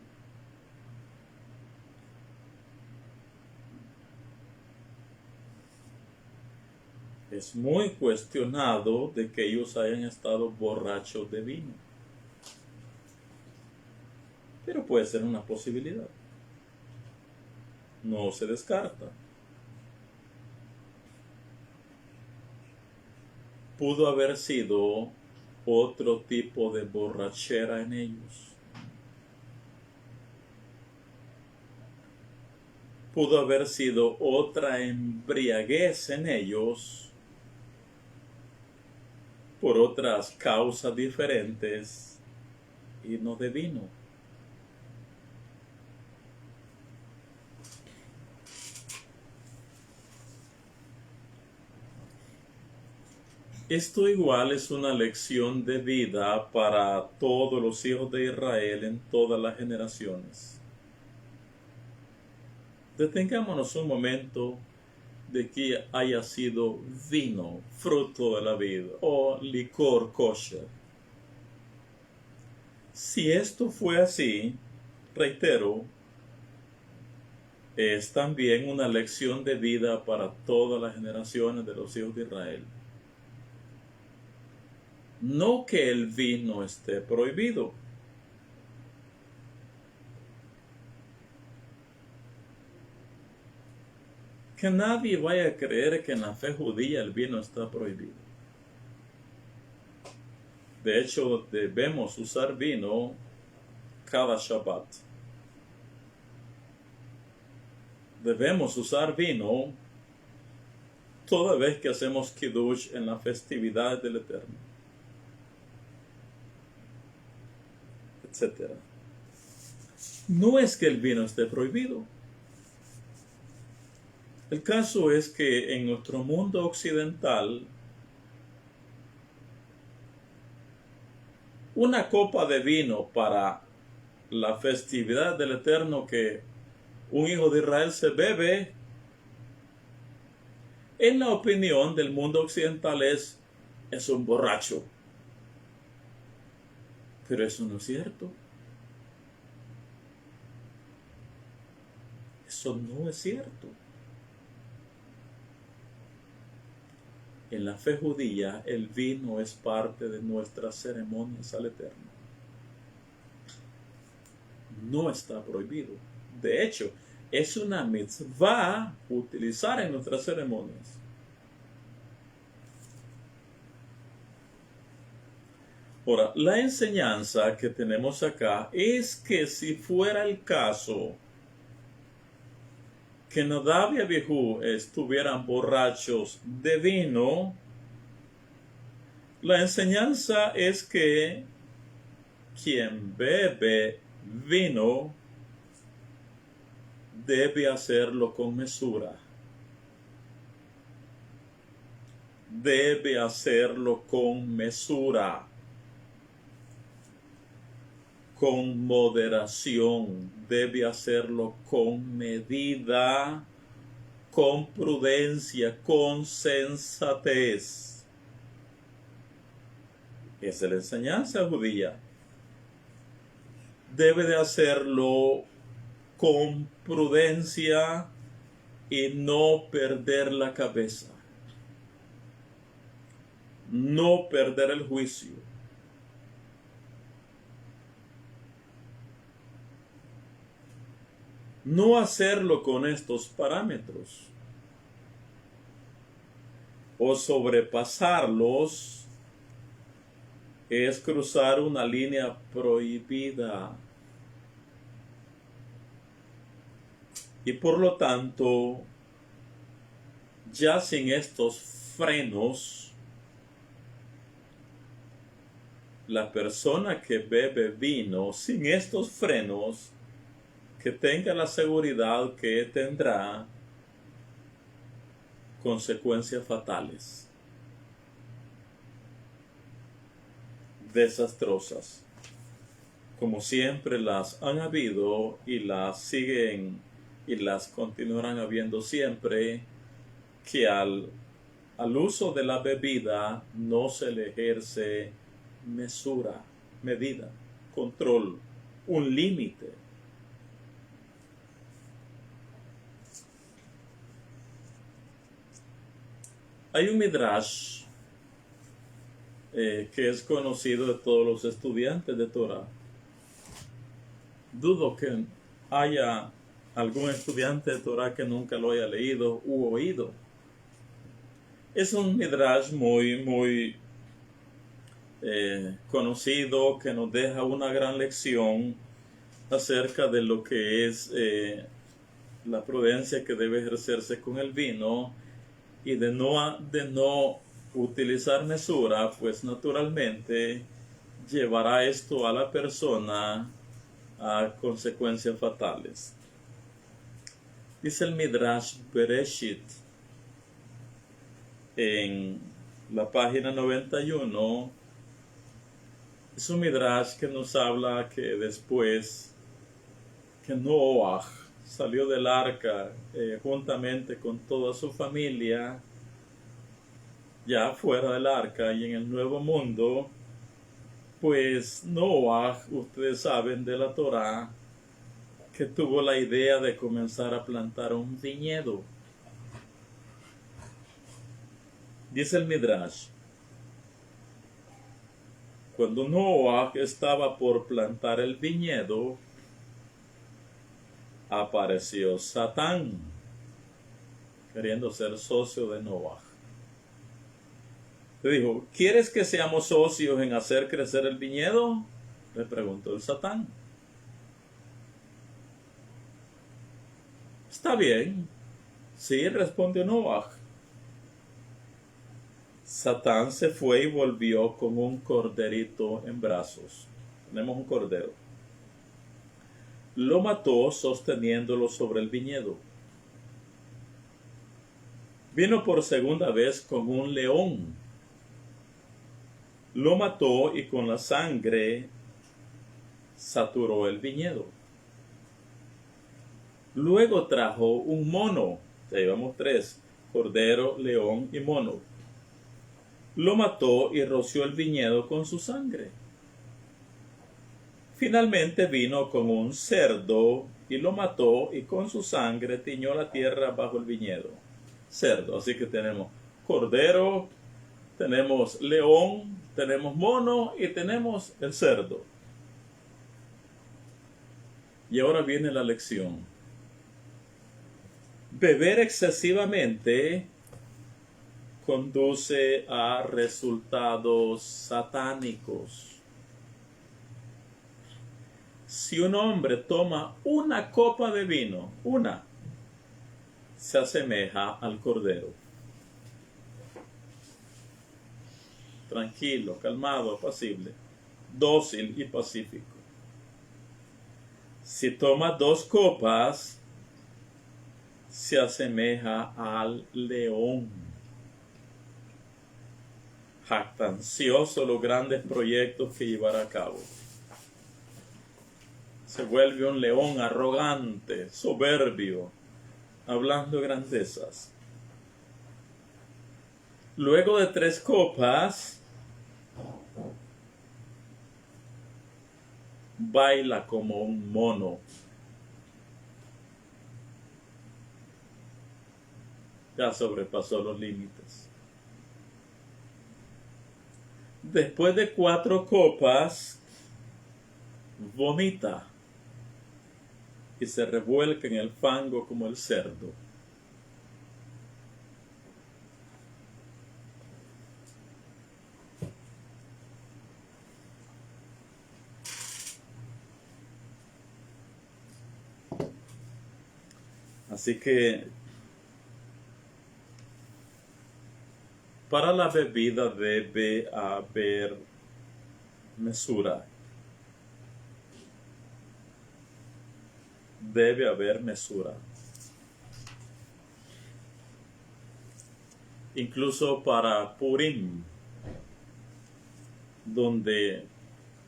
Es muy cuestionado de que ellos hayan estado borrachos de vino. Pero puede ser una posibilidad. No se descarta. Pudo haber sido otro tipo de borrachera en ellos. Pudo haber sido otra embriaguez en ellos por otras causas diferentes y no de vino. Esto igual es una lección de vida para todos los hijos de Israel en todas las generaciones. Detengámonos un momento de que haya sido vino, fruto de la vid, o licor kosher. Si esto fue así, reitero, es también una lección de vida para todas las generaciones de los hijos de Israel. No que el vino esté prohibido. Que nadie vaya a creer que en la fe judía el vino está prohibido. De hecho, debemos usar vino cada Shabbat. Debemos usar vino toda vez que hacemos Kiddush en la festividad del Eterno, etc. No es que el vino esté prohibido. El caso es que en nuestro mundo occidental, una copa de vino para la festividad del Eterno que un hijo de Israel se bebe, en la opinión del mundo occidental es un borracho. Pero eso no es cierto. Eso no es cierto. En la fe judía, el vino es parte de nuestras ceremonias al Eterno. No está prohibido. De hecho, es una mitzvah utilizar en nuestras ceremonias. Ahora, la enseñanza que tenemos acá es que si fuera el caso que Nadab y Abijú estuvieran borrachos de vino, la enseñanza es que quien bebe vino debe hacerlo con mesura. Debe hacerlo con mesura, con moderación, debe hacerlo con medida, con prudencia, con sensatez. Esa es la enseñanza judía. Debe de hacerlo con prudencia y no perder la cabeza, no perder el juicio. No hacerlo con estos parámetros o sobrepasarlos es cruzar una línea prohibida. Y por lo tanto, ya sin estos frenos, la persona que bebe vino sin estos frenos, que tenga la seguridad que tendrá consecuencias fatales, desastrosas, como siempre las han habido y las siguen y las continuarán habiendo siempre que al uso de la bebida no se le ejerce mesura, medida, control, un límite. Hay un midrash que es conocido de todos los estudiantes de Torah. Dudo que haya algún estudiante de Torah que nunca lo haya leído u oído. Es un midrash muy conocido, que nos deja una gran lección acerca de lo que es la prudencia que debe ejercerse con el vino, y de no utilizar mesura, pues naturalmente llevará esto a la persona a consecuencias fatales. Dice el Midrash Bereshit en la página 91, es un Midrash que nos habla que después que Noah salió del arca juntamente con toda su familia, ya fuera del arca y en el nuevo mundo, pues Noah, ustedes saben de la Torá, que tuvo la idea de comenzar a plantar un viñedo. Dice el Midrash, cuando Noah estaba por plantar el viñedo, apareció Satán, queriendo ser socio de Noah. Le dijo, ¿quieres que seamos socios en hacer crecer el viñedo? Le preguntó el Satán. Está bien. Sí, respondió Noah. Satán se fue y volvió con un corderito en brazos. Tenemos un cordero. Lo mató sosteniéndolo sobre el viñedo. Vino por segunda vez con un león. Lo mató y con la sangre saturó el viñedo. Luego trajo un mono. Ya llevamos 3: cordero, león y mono. Lo mató y roció el viñedo con su sangre. Finalmente vino con un cerdo y lo mató y con su sangre tiñó la tierra bajo el viñedo. Cerdo, así que tenemos cordero, tenemos león, tenemos mono y tenemos el cerdo. Y ahora viene la lección. Beber excesivamente conduce a resultados satánicos. Si un hombre toma una copa de vino, se asemeja al cordero. Tranquilo, calmado, apacible, dócil y pacífico. Si toma 2 copas, se asemeja al león. Jactancioso los grandes proyectos que llevará a cabo. Se vuelve un león arrogante, soberbio, hablando grandezas. Luego de 3 copas, baila como un mono. Ya sobrepasó los límites. Después de 4 copas, vomita y se revuelca en el fango como el cerdo. Así que para la bebida debe haber mesura. Debe haber mesura. Incluso para Purim, donde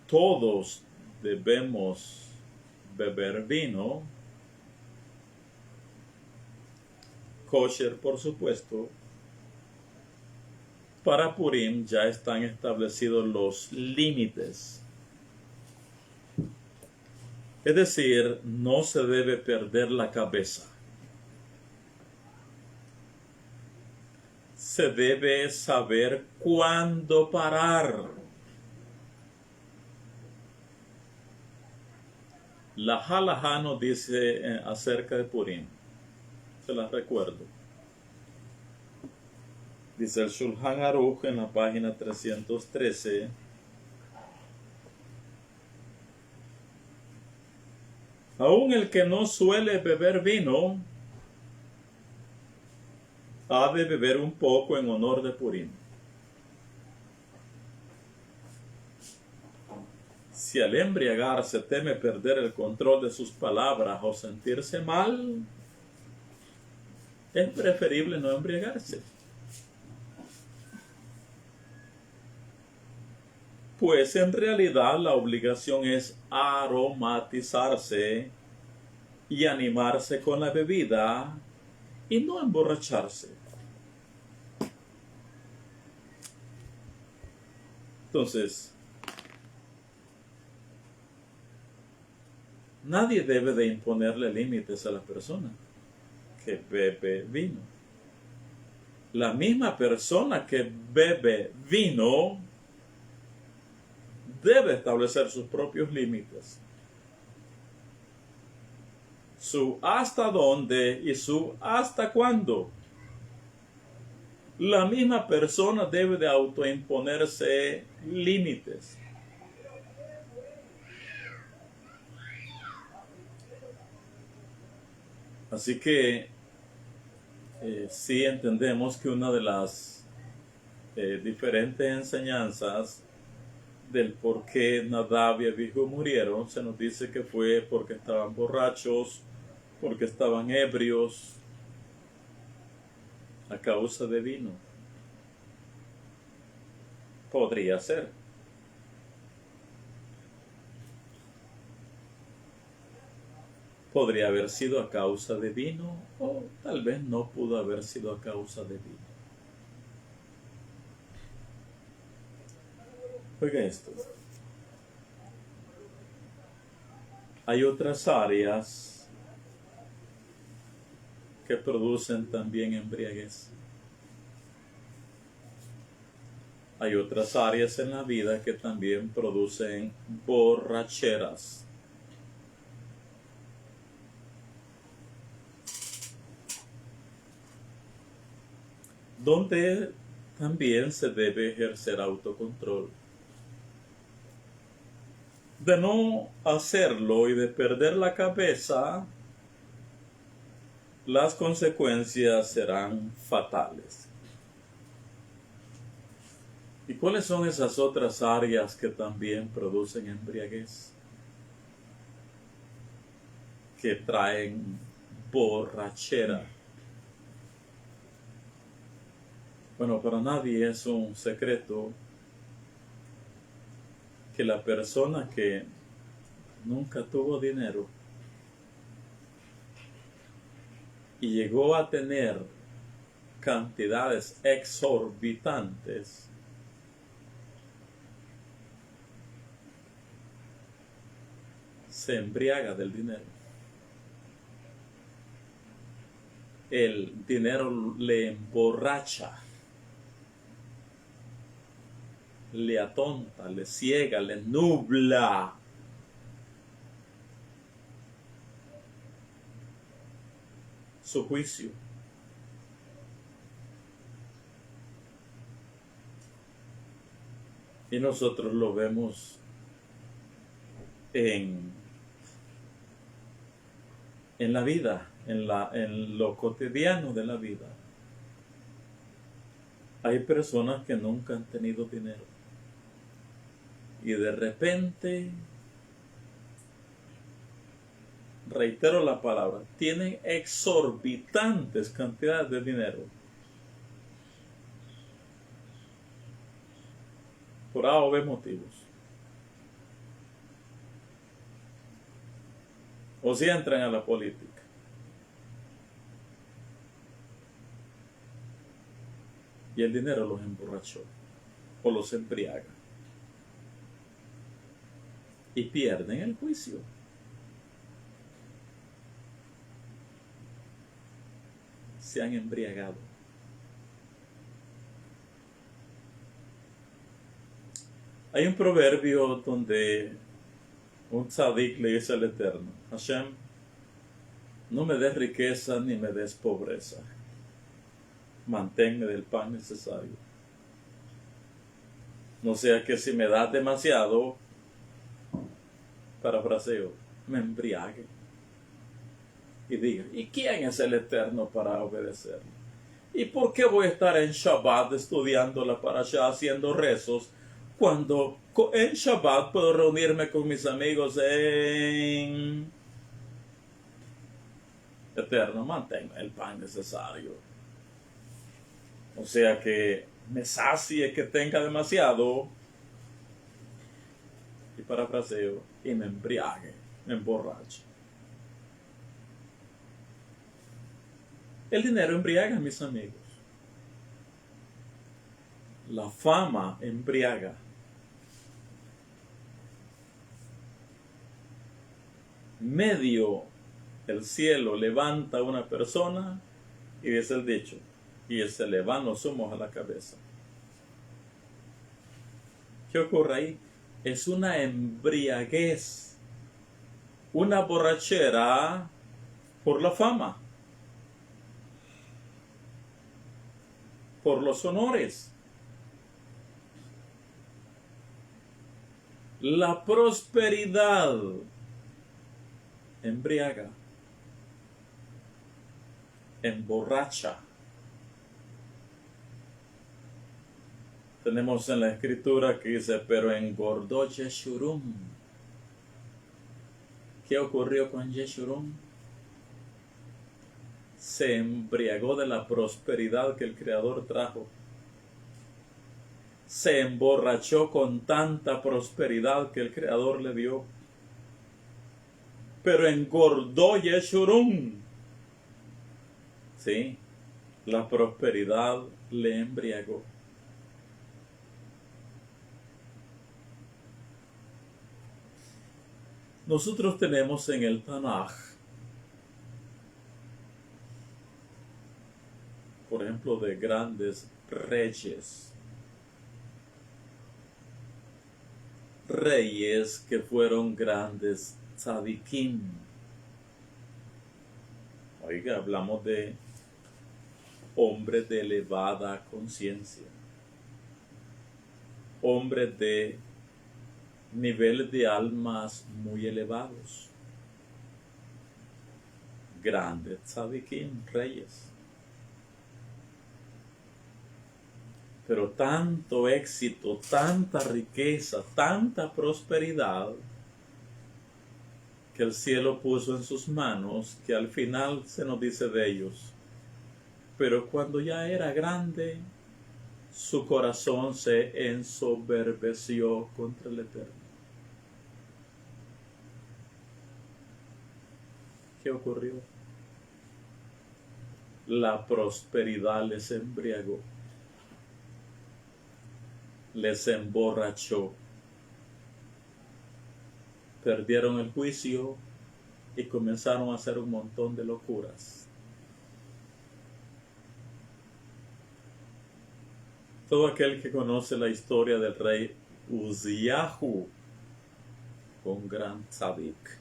todos debemos beber vino, kosher, por supuesto, para Purim ya están establecidos los límites. Es decir, no se debe perder la cabeza. Se debe saber cuándo parar. La Halajá nos dice acerca de Purim. Se las recuerdo. Dice el Shulchan Aruch en la página 313. Aún el que no suele beber vino, ha de beber un poco en honor de Purim. Si al embriagarse teme perder el control de sus palabras o sentirse mal, es preferible no embriagarse. Pues en realidad la obligación es aromatizarse y animarse con la bebida y no emborracharse. Entonces, nadie debe de imponerle límites a la persona que bebe vino. La misma persona que bebe vino debe establecer sus propios límites. Su hasta dónde y su hasta cuándo. La misma persona debe de autoimponerse límites. Así que sí entendemos que una de las diferentes enseñanzas del por qué Nadab y Abihu murieron, se nos dice que fue porque estaban borrachos, porque estaban ebrios, a causa de vino. Podría ser. Podría haber sido a causa de vino, o tal vez no pudo haber sido a causa de vino. Oiga esto. Hay otras áreas que producen también embriaguez. Hay otras áreas en la vida que también producen borracheras. Donde también se debe ejercer autocontrol. De no hacerlo y de perder la cabeza, las consecuencias serán fatales. ¿Y cuáles son esas otras áreas que también producen embriaguez? Que traen borrachera. Bueno, para nadie es un secreto que la persona que nunca tuvo dinero y llegó a tener cantidades exorbitantes, se embriaga del dinero. El dinero le emborracha, le atonta, le ciega, le nubla. Su juicio. Y nosotros lo vemos en la vida, en lo cotidiano de la vida. Hay personas que nunca han tenido dinero y de repente, reitero la palabra, tienen exorbitantes cantidades de dinero por A o B motivos. O si entran a la política. y el dinero los emborrachó o los embriaga y pierden el juicio. Se han embriagado. Hay un proverbio donde un tzadik le dice al Eterno: Hashem, no me des riqueza ni me des pobreza, manténme del pan necesario. No sea que si me das demasiado, parafraseo, me embriague y diga: ¿y quién es el Eterno para obedecerle? ¿Y por qué voy a estar en Shabbat estudiando la parashá, haciendo rezos, cuando en Shabbat puedo reunirme con mis amigos en Eterno, manténme el pan necesario? O sea que me sacie, que tenga demasiado, y parafraseo, y me embriague, me emborrache. El dinero embriaga, mis amigos. La fama embriaga. Medio el cielo levanta a una persona, y dice el dicho, y se le van los humos a la cabeza. ¿Qué ocurre ahí? Es una embriaguez, una borrachera por la fama, por los honores. La prosperidad embriaga, emborracha. Tenemos en la escritura que dice: pero engordó Yeshurun. ¿Qué ocurrió con Yeshurun? Se embriagó de la prosperidad que el Creador trajo. Se emborrachó con tanta prosperidad que el Creador le dio. Pero engordó Yeshurun. Sí, la prosperidad le embriagó. Nosotros tenemos en el Tanaj, por ejemplo, de grandes reyes. Reyes que fueron grandes tzadikim. Oiga, hablamos de hombres de elevada conciencia. Hombres de niveles de almas muy elevados. Grandes tzadikim, reyes. Pero tanto éxito, tanta riqueza, tanta prosperidad, que el cielo puso en sus manos, que al final se nos dice de ellos: pero cuando ya era grande, su corazón se ensoberbeció contra el Eterno. ¿Qué ocurrió? La prosperidad les embriagó, les emborrachó, perdieron el juicio y comenzaron a hacer un montón de locuras. Todo aquel que conoce la historia del rey Uziyahu, un gran tzadik,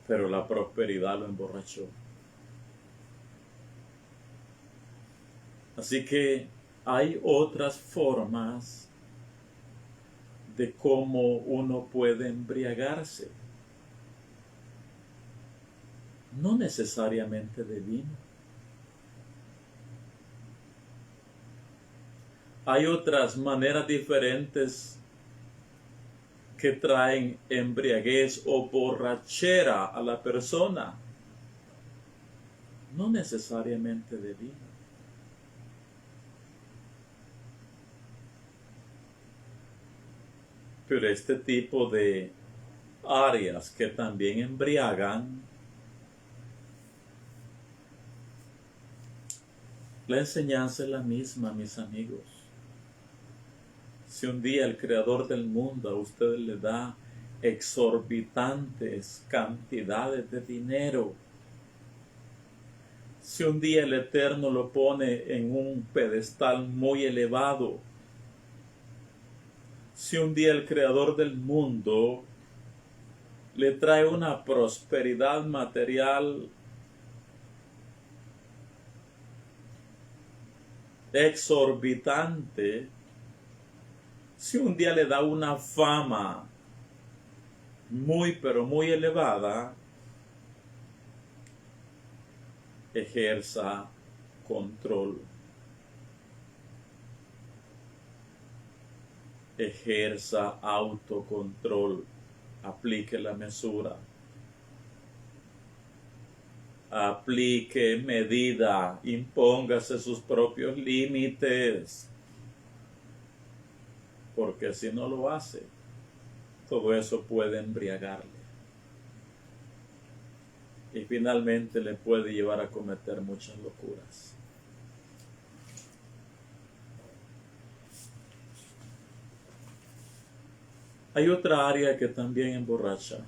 pero la prosperidad lo emborrachó. Así que hay otras formas de cómo uno puede embriagarse. No necesariamente de vino. Hay otras maneras diferentes que traen embriaguez o borrachera a la persona. No necesariamente de vino. Pero este tipo de áreas que también embriagan La enseñanza es la misma, mis amigos. Si un día el Creador del mundo a ustedes le da exorbitantes cantidades de dinero, si un día el Eterno lo pone en un pedestal muy elevado, si un día el Creador del mundo le trae una prosperidad material exorbitante, si un día le da una fama muy pero muy elevada, ejerza control, ejerza autocontrol, aplique la mesura, aplique medida, impóngase sus propios límites, porque si no lo hace, todo eso puede embriagarle y finalmente le puede llevar a cometer muchas locuras. Hay otra área que también emborracha,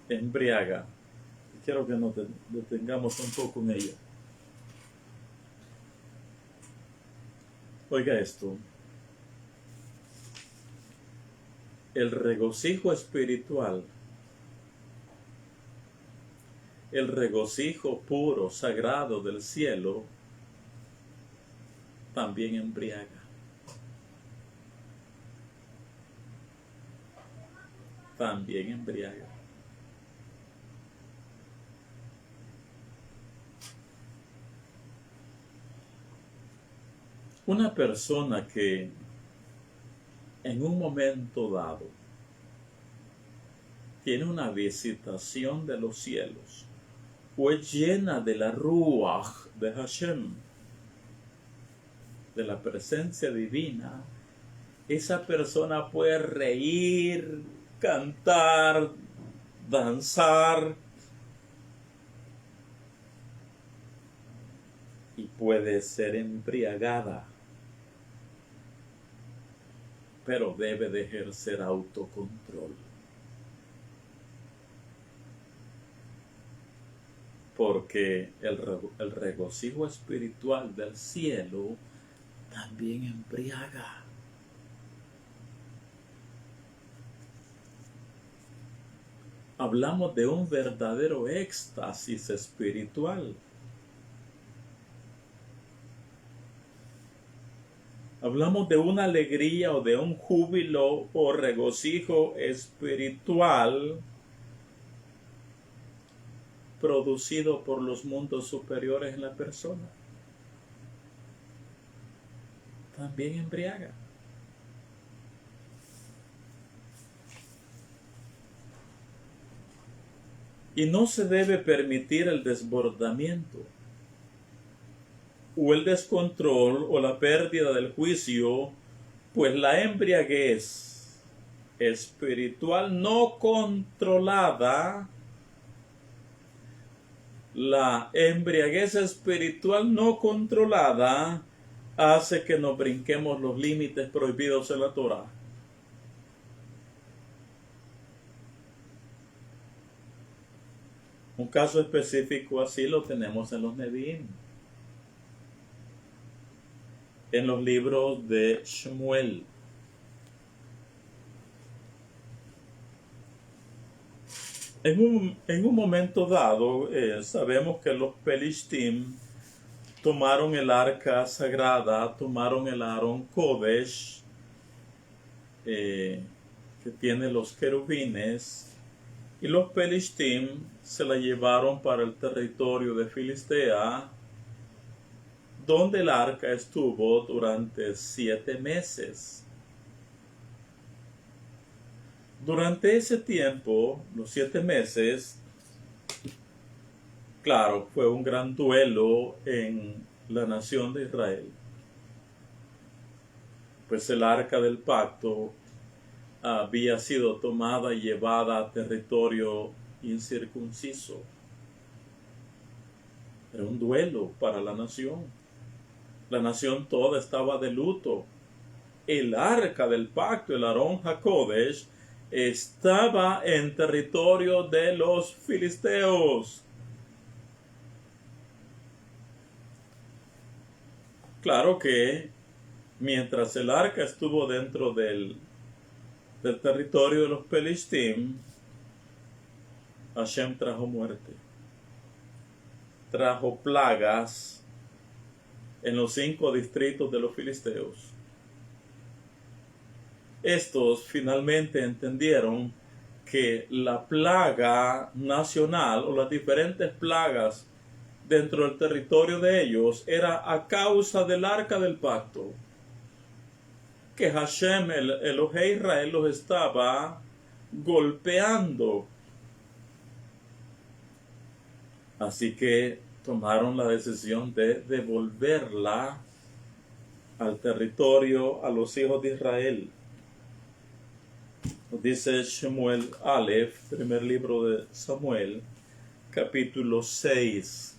embriaga. Quiero que nos detengamos un poco en ella. Oiga esto. El regocijo espiritual, el regocijo puro, sagrado del cielo, también embriaga. También embriaga. Una persona que en un momento dado tiene una visitación de los cielos, fue llena de la Ruach de Hashem, de la presencia divina, esa persona puede reír, cantar, danzar y puede ser embriagada, pero debe de ejercer autocontrol. Porque el regocijo espiritual del cielo también embriaga. Hablamos de un verdadero éxtasis espiritual. Hablamos de una alegría o de un júbilo o regocijo espiritual producido por los mundos superiores en la persona. También embriaga. Y no se debe permitir el desbordamiento o el descontrol o la pérdida del juicio, pues la embriaguez espiritual no controlada, hace que nos brinquemos los límites prohibidos en la Torá. Un caso específico así lo tenemos en los Nevi'im, en los libros de Shmuel. En un momento dado, sabemos que los Pelishtim tomaron el arca sagrada, tomaron el Aarón Kodesh, que tiene los querubines, y los Pelishtim se la llevaron para el territorio de Filistea, donde el arca estuvo durante 7 meses. Durante ese tiempo, los 7 meses, claro, fue un gran duelo en la nación de Israel, pues el arca del pacto había sido tomada y llevada a territorio incircunciso. Era un duelo para la nación. La nación toda estaba de luto. El arca del pacto, el Aarón HaKodesh, estaba en territorio de los filisteos. Claro que mientras el arca estuvo dentro del territorio de los Pelistim, Hashem trajo muerte, trajo plagas en los 5 distritos de los filisteos. Estos finalmente entendieron que la plaga nacional o las diferentes plagas dentro del territorio de ellos era a causa del arca del pacto, que Hashem, el Elohei Israel, los estaba golpeando. Así que tomaron la decisión de devolverla al territorio, a los hijos de Israel. Nos dice Shemuel Aleph, primer libro de Samuel, capítulo 6,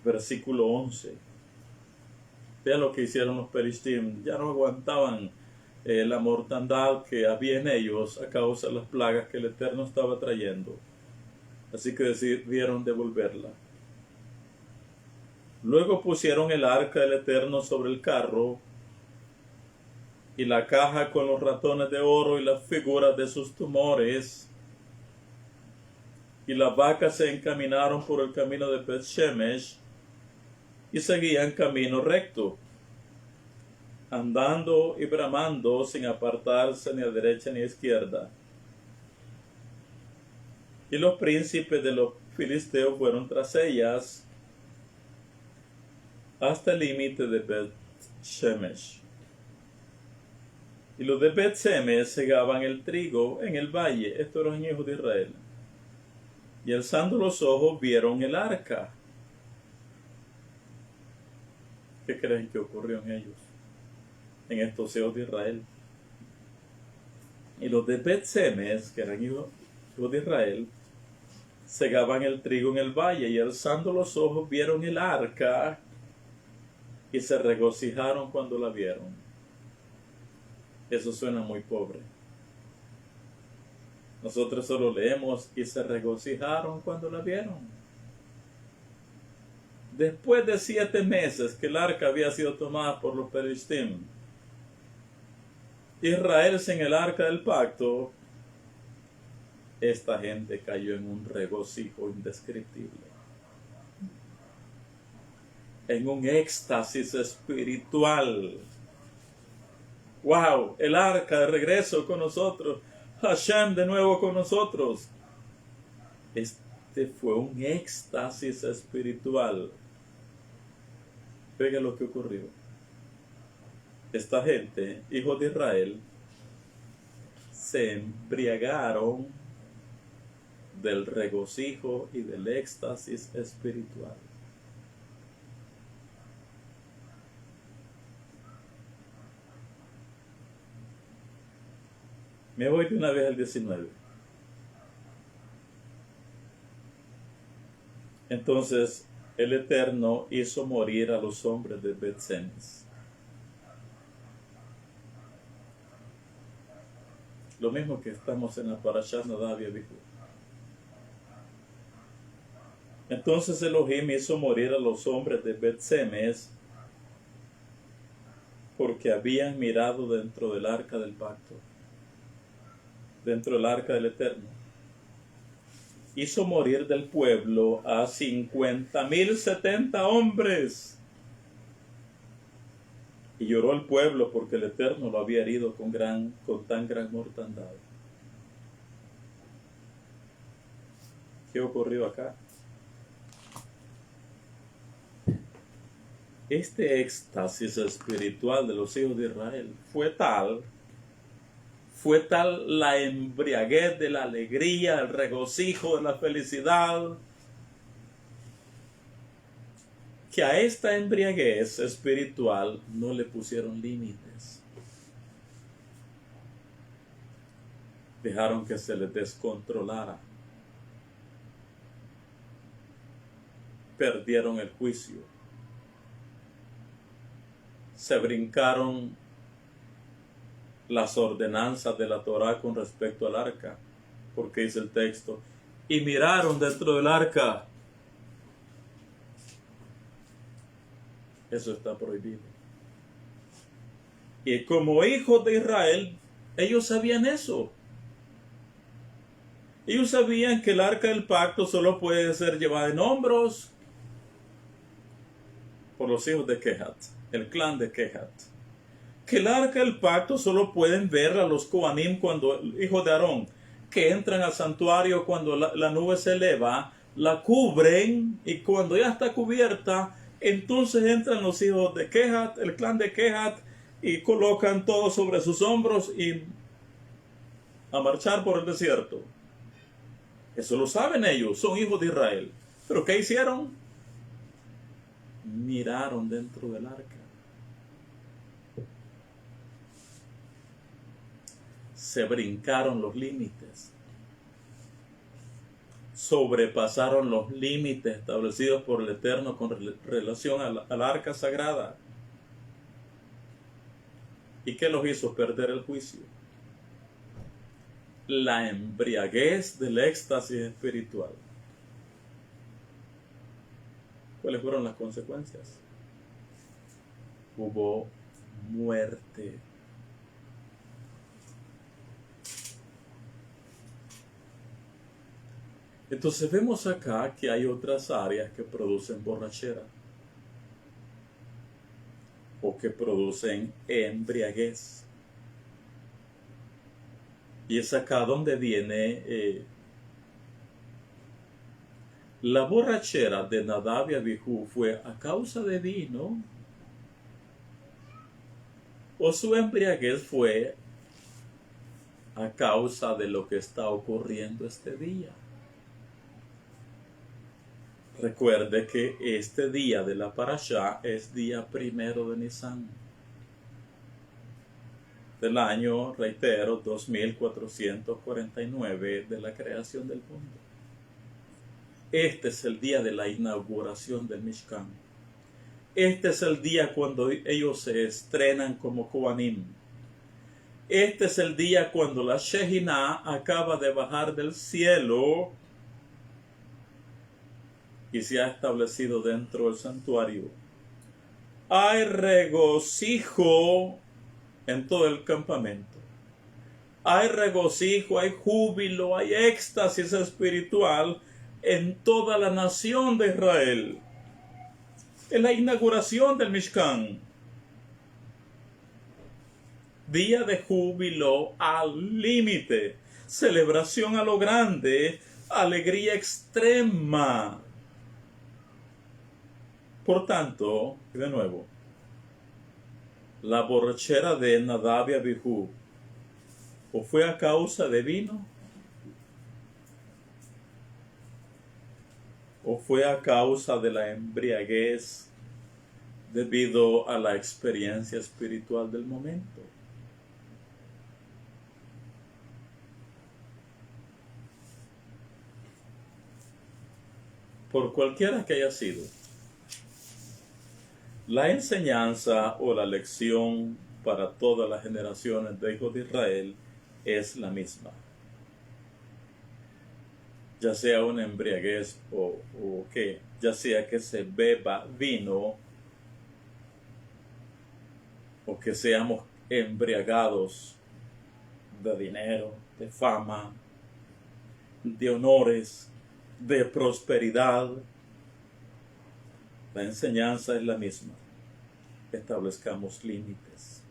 versículo 11. Vean lo que hicieron los Pelistim. Ya no aguantaban la mortandad que había en ellos a causa de las plagas que el Eterno estaba trayendo. Así que decidieron devolverla. Luego pusieron el arca del Eterno sobre el carro y la caja con los ratones de oro y las figuras de sus tumores. Y las vacas se encaminaron por el camino de Bet-Shemesh y seguían camino recto, andando y bramando sin apartarse ni a derecha ni a izquierda. Y los príncipes de los filisteos fueron tras ellas hasta el límite de Bet-Shemesh. Y los de Bet-Shemesh segaban el trigo en el valle. Estos eran hijos de Israel. Y alzando los ojos vieron el arca. ¿Qué creen que ocurrió en ellos? En estos hijos de Israel. Y los de Bet-Shemesh, que eran hijos de Israel, segaban el trigo en el valle, y alzando los ojos vieron el arca y se regocijaron cuando la vieron. Eso suena muy pobre. Nosotros solo leemos y se regocijaron cuando la vieron. Después de 7 meses que el arca había sido tomada por los Pelistim, Israel sin el arca del pacto, esta gente cayó en un regocijo indescriptible, en un éxtasis espiritual. ¡Wow! El arca de regreso con nosotros, Hashem de nuevo con nosotros. Este fue un éxtasis espiritual. Vean lo que ocurrió. Esta gente, hijos de Israel, se embriagaron del regocijo y del éxtasis espiritual. Me voy de una vez al 19. Entonces el Eterno hizo morir a los hombres de Bet-Shemesh. Lo mismo que estamos en la Parashat Nadav y Abihu. Entonces Elohim hizo morir a los hombres de Bet-Shemesh porque habían mirado dentro del arca del pacto, dentro del arca del Eterno. Hizo morir del pueblo a 50,070 hombres. Y lloró el pueblo porque el Eterno lo había herido con tan gran mortandad. ¿Qué ocurrió acá? Este éxtasis espiritual de los hijos de Israel fue tal la embriaguez de la alegría, el regocijo de la felicidad, que a esta embriaguez espiritual no le pusieron límites. Dejaron que se les descontrolara. perdieron el juicio. Se brincaron las ordenanzas de la Torá con respecto al arca, porque dice el texto, y miraron dentro del arca. Eso está prohibido. Y como hijos de Israel, ellos sabían eso. Ellos sabían que el arca del pacto solo puede ser llevada en hombros por los hijos de Kehat, el clan de Kehat. Que el arca del pacto solo pueden verla los Kohanim, cuando hijos de Aarón, que entran al santuario cuando la nube se eleva, la cubren, y cuando ya está cubierta, entonces entran los hijos de Kehat, el clan de Kehat, y colocan todo sobre sus hombros y a marchar por el desierto. Eso lo saben ellos, son hijos de Israel. ¿Pero qué hicieron? Miraron dentro del arca. Se brincaron los límites. Sobrepasaron los límites establecidos por el Eterno con relación al arca sagrada. ¿Y qué los hizo perder el juicio? La embriaguez del éxtasis espiritual. ¿Cuáles fueron las consecuencias? Hubo muerte. Entonces vemos acá que hay otras áreas que producen borrachera o que producen embriaguez. Y es acá donde viene la borrachera de Nadab y Abijú. ¿Fue a causa de vino? ¿O su embriaguez fue a causa de lo que está ocurriendo este día? Recuerde que este día de la Parashá es día 1 de Nisan, del año, reitero, 2449 de la creación del mundo. Este es el día de la inauguración del Mishkan. Este es el día cuando ellos se estrenan como Kohanim. Este es el día cuando la Shehinah acaba de bajar del cielo y se ha establecido dentro del santuario. Hay regocijo en todo el campamento. Hay regocijo, hay júbilo, hay éxtasis espiritual en toda la nación de Israel. Es la inauguración del Mishkan. Día de júbilo al límite, celebración a lo grande, alegría extrema. Por tanto, de nuevo, la borrachera de Nadab y Abijú, ¿o fue a causa de vino? ¿O fue a causa de la embriaguez debido a la experiencia espiritual del momento? Por cualquiera que haya sido, la enseñanza o la lección para todas las generaciones de hijos de Israel es la misma. Ya sea una embriaguez o que, ya sea que se beba vino o que seamos embriagados de dinero, de fama, de honores, de prosperidad. La enseñanza es la misma. Establezcamos límites.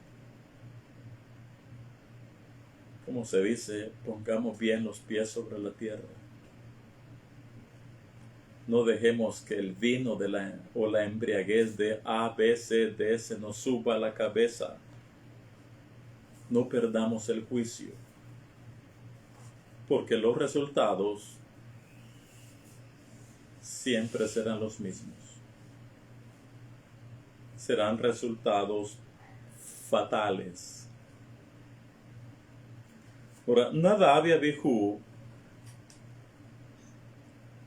Como se dice, pongamos bien los pies sobre la tierra. No dejemos que el vino o la embriaguez de A, B, C, D, S nos suba a la cabeza. No perdamos el juicio, porque los resultados siempre serán los mismos. Serán resultados fatales. Ahora, Nadab y Abijú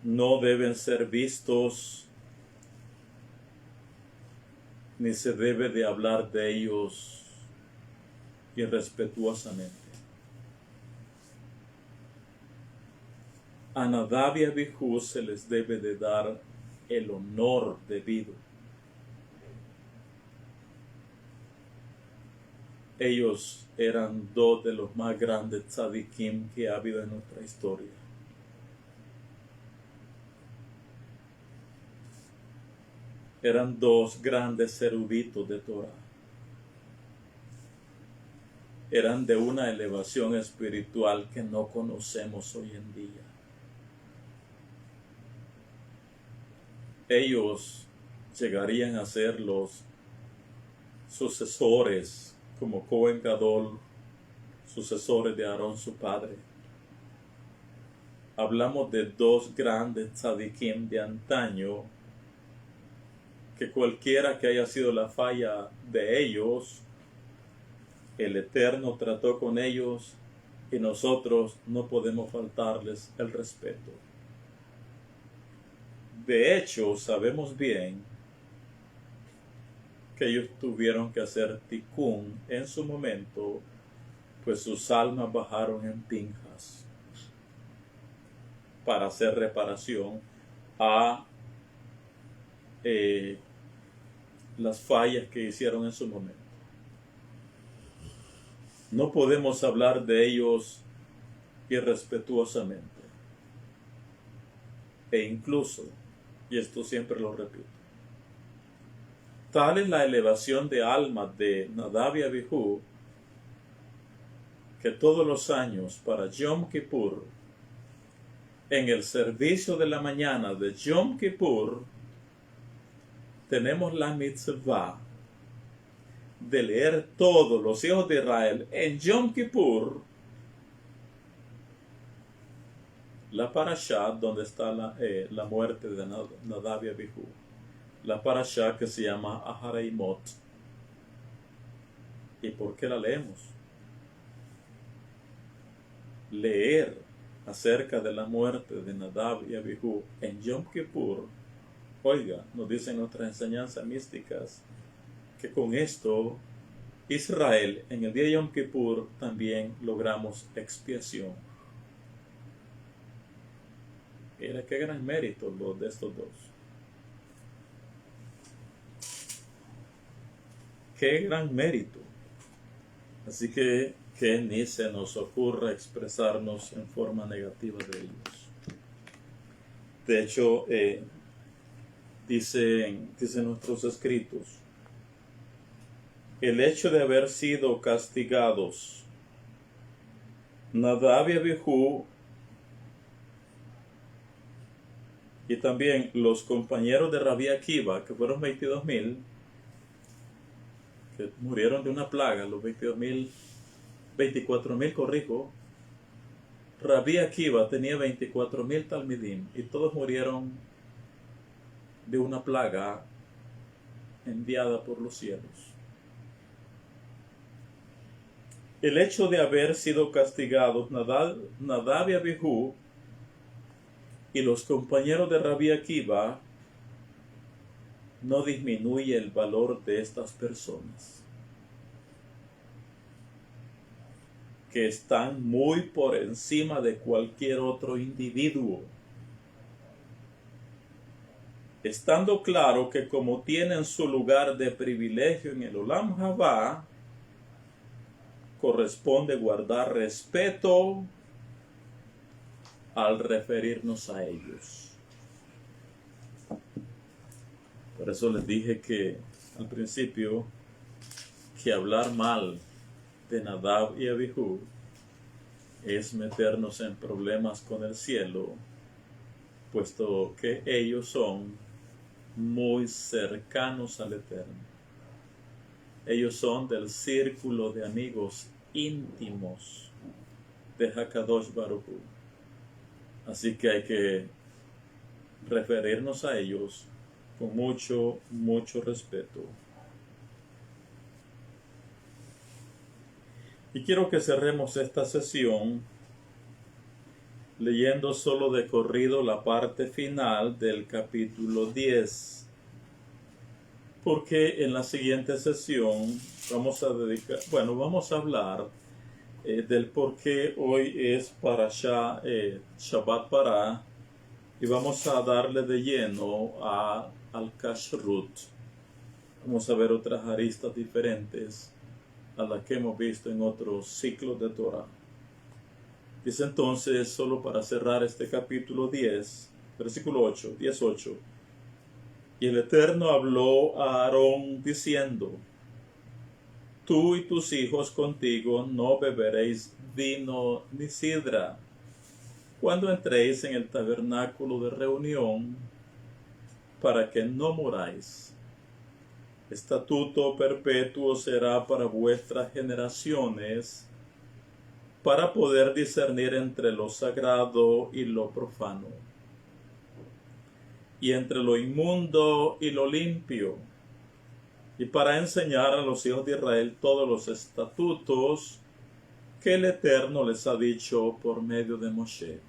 no deben ser vistos ni se debe de hablar de ellos irrespetuosamente. A Nadab y Abijú se les debe de dar el honor debido. Ellos eran dos de los más grandes tzadikim que ha habido en nuestra historia. Eran dos grandes eruditos de Torah. Eran de una elevación espiritual que no conocemos hoy en día. Ellos llegarían a ser los sucesores, como Cohen Gadol, sucesores de Aarón su padre. Hablamos de dos grandes tzadikim de antaño, que cualquiera que haya sido la falla de ellos, el Eterno trató con ellos y nosotros no podemos faltarles el respeto. De hecho, sabemos bien que ellos tuvieron que hacer tikkun en su momento, pues sus almas bajaron en Pinjas para hacer reparación a las fallas que hicieron en su momento. No podemos hablar de ellos irrespetuosamente. E incluso, y esto siempre lo repito, tal es la elevación de alma de Nadab y Abijú, que todos los años para Yom Kippur, en el servicio de la mañana de Yom Kippur, tenemos la mitzvah de leer todos los hijos de Israel en Yom Kippur la parashá donde está la muerte de Nadab y Abijú, la parashá que se llama Ahareimot. ¿Y por qué la leemos? Leer acerca de la muerte de Nadab y Abijú en Yom Kippur, oiga, nos dicen nuestras enseñanzas místicas que con esto Israel en el día de Yom Kippur también logramos expiación. Mira qué gran mérito los de estos dos. Qué gran mérito. Así que ni se nos ocurra expresarnos en forma negativa de ellos. De hecho, dicen nuestros escritos, el hecho de haber sido castigados Nadab y Abijú y también los compañeros de Rabbi Akiva, que fueron 22,000, que murieron de una plaga, los 24,000, corrijo. Rabbi Akiva tenía 24,000 talmidim y todos murieron de una plaga enviada por los cielos. El hecho de haber sido castigados Nadab y Abijú y los compañeros de Rabbi Akiva no disminuye el valor de estas personas, que están muy por encima de cualquier otro individuo, estando claro que como tienen su lugar de privilegio en el Olam Haba, corresponde guardar respeto al referirnos a ellos. Por eso les dije que al principio que hablar mal de Nadab y Abijú es meternos en problemas con el cielo, puesto que ellos son muy cercanos al Eterno. Ellos son del círculo de amigos íntimos de Hakadosh Baruj Hu. Así que hay que referirnos a ellos con mucho respeto. Y quiero que cerremos esta sesión leyendo solo de corrido la parte final del capítulo 10. porque en la siguiente sesión vamos a hablar del por qué hoy es Parashá Shabbat Pará, y vamos a darle de lleno al Kashrut. Vamos a ver otras aristas diferentes a las que hemos visto en otros ciclos de Torah. Dice entonces, solo para cerrar este capítulo 10, versículo 8, 18. Y el Eterno habló a Aarón diciendo: Tú y tus hijos contigo no beberéis vino ni sidra cuando entréis en el tabernáculo de reunión, para que no muráis. Estatuto perpetuo será para vuestras generaciones, para poder discernir entre lo sagrado y lo profano, y entre lo inmundo y lo limpio, y para enseñar a los hijos de Israel todos los estatutos que el Eterno les ha dicho por medio de Moshe.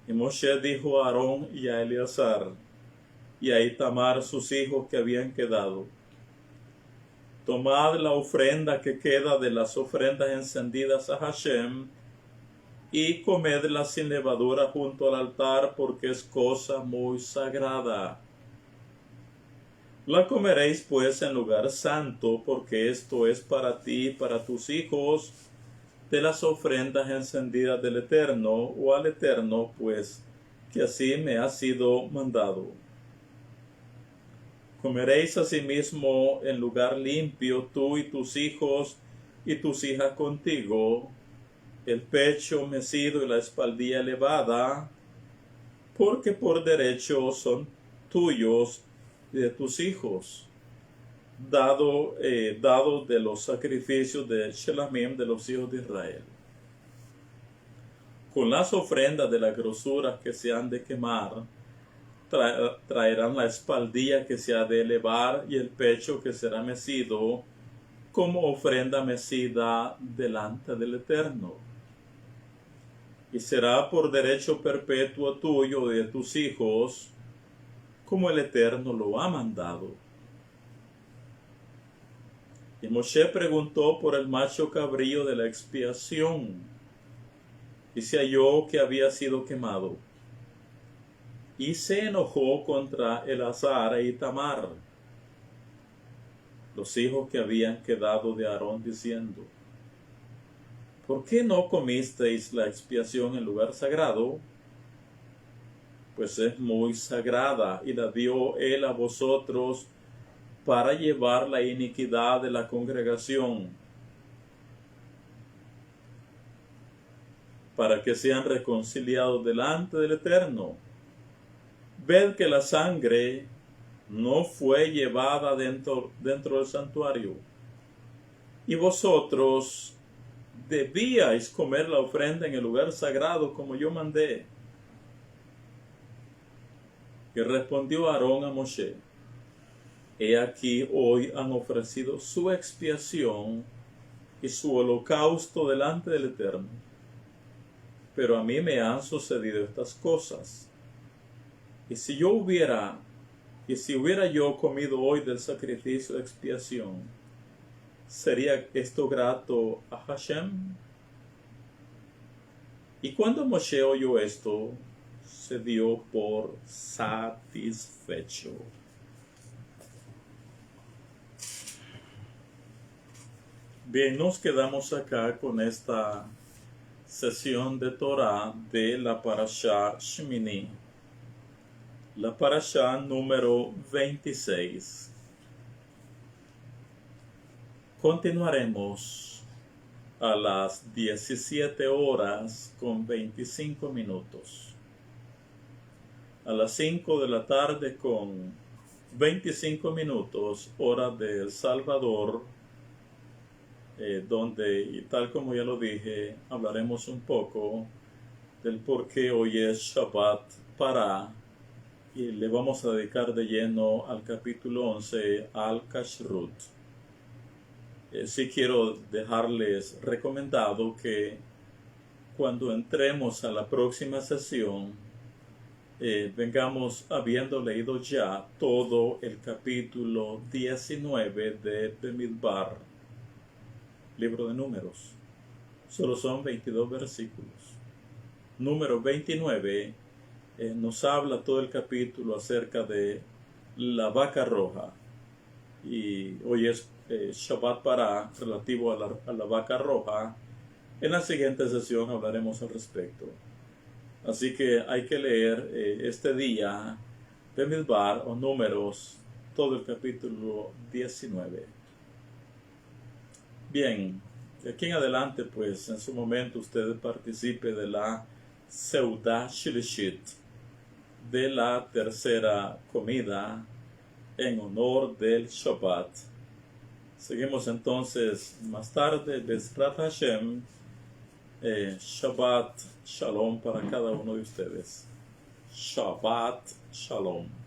Y Moshe dijo a Aarón y a Eleazar y a Itamar, sus hijos que habían quedado: Tomad la ofrenda que queda de las ofrendas encendidas a Hashem y comedla sin levadura junto al altar, porque es cosa muy sagrada. La comeréis pues en lugar santo, porque esto es para ti y para tus hijos de las ofrendas encendidas del Eterno, o al Eterno, pues que así me ha sido mandado. Comeréis asimismo en lugar limpio tú y tus hijos y tus hijas contigo, el pecho mecido y la espaldilla elevada, porque por derecho son tuyos y de tus hijos, dado de los sacrificios de Shelamim de los hijos de Israel. Con las ofrendas de las grosuras que se han de quemar, traerán la espaldilla que se ha de elevar y el pecho que será mecido como ofrenda mecida delante del Eterno. Y será por derecho perpetuo tuyo y de tus hijos, como el Eterno lo ha mandado. Y Moshe preguntó por el macho cabrío de la expiación, y se halló que había sido quemado. Y se enojó contra Eleazar e Itamar, los hijos que habían quedado de Aarón, diciendo: ¿Por qué no comisteis la expiación en lugar sagrado? Pues es muy sagrada, y la dio él a vosotros para llevar la iniquidad de la congregación, para que sean reconciliados delante del Eterno. Ved que la sangre no fue llevada dentro del santuario, y vosotros debíais comer la ofrenda en el lugar sagrado como yo mandé. Y respondió Aarón a Moshe: He aquí hoy han ofrecido su expiación y su holocausto delante del Eterno, pero a mí me han sucedido estas cosas. Y si hubiera yo comido hoy del sacrificio de expiación, ¿sería esto grato a Hashem? Y cuando Moshe oyó esto, se dio por satisfecho. Bien, nos quedamos acá con esta sesión de Torah de la Parashá Shmini, la Parashá número 26. Continuaremos a las 17 horas con 25 minutos. A las 5 de la tarde con 25 minutos, hora de El Salvador, donde, y tal como ya lo dije, hablaremos un poco del por qué hoy es Shabbat Pará, y le vamos a dedicar de lleno al capítulo 11, al Kashrut. Sí quiero dejarles recomendado que cuando entremos a la próxima sesión, vengamos habiendo leído ya todo el capítulo 19 de Bemidbar, libro de Números. Solo son 22 versículos. Número 29 nos habla todo el capítulo acerca de la vaca roja. Y hoy es Shabbat Pará relativo a la vaca roja. En la siguiente sesión hablaremos al respecto. Así que hay que leer este día Bemidbar o Números, todo el capítulo 19. Bien, de aquí en adelante, pues en su momento usted participe de la Seudah Shilishit, de la tercera comida en honor del Shabbat. Seguimos entonces más tarde, Bezrat Hashem. Shabbat Shalom para cada uno de ustedes. Shabbat Shalom.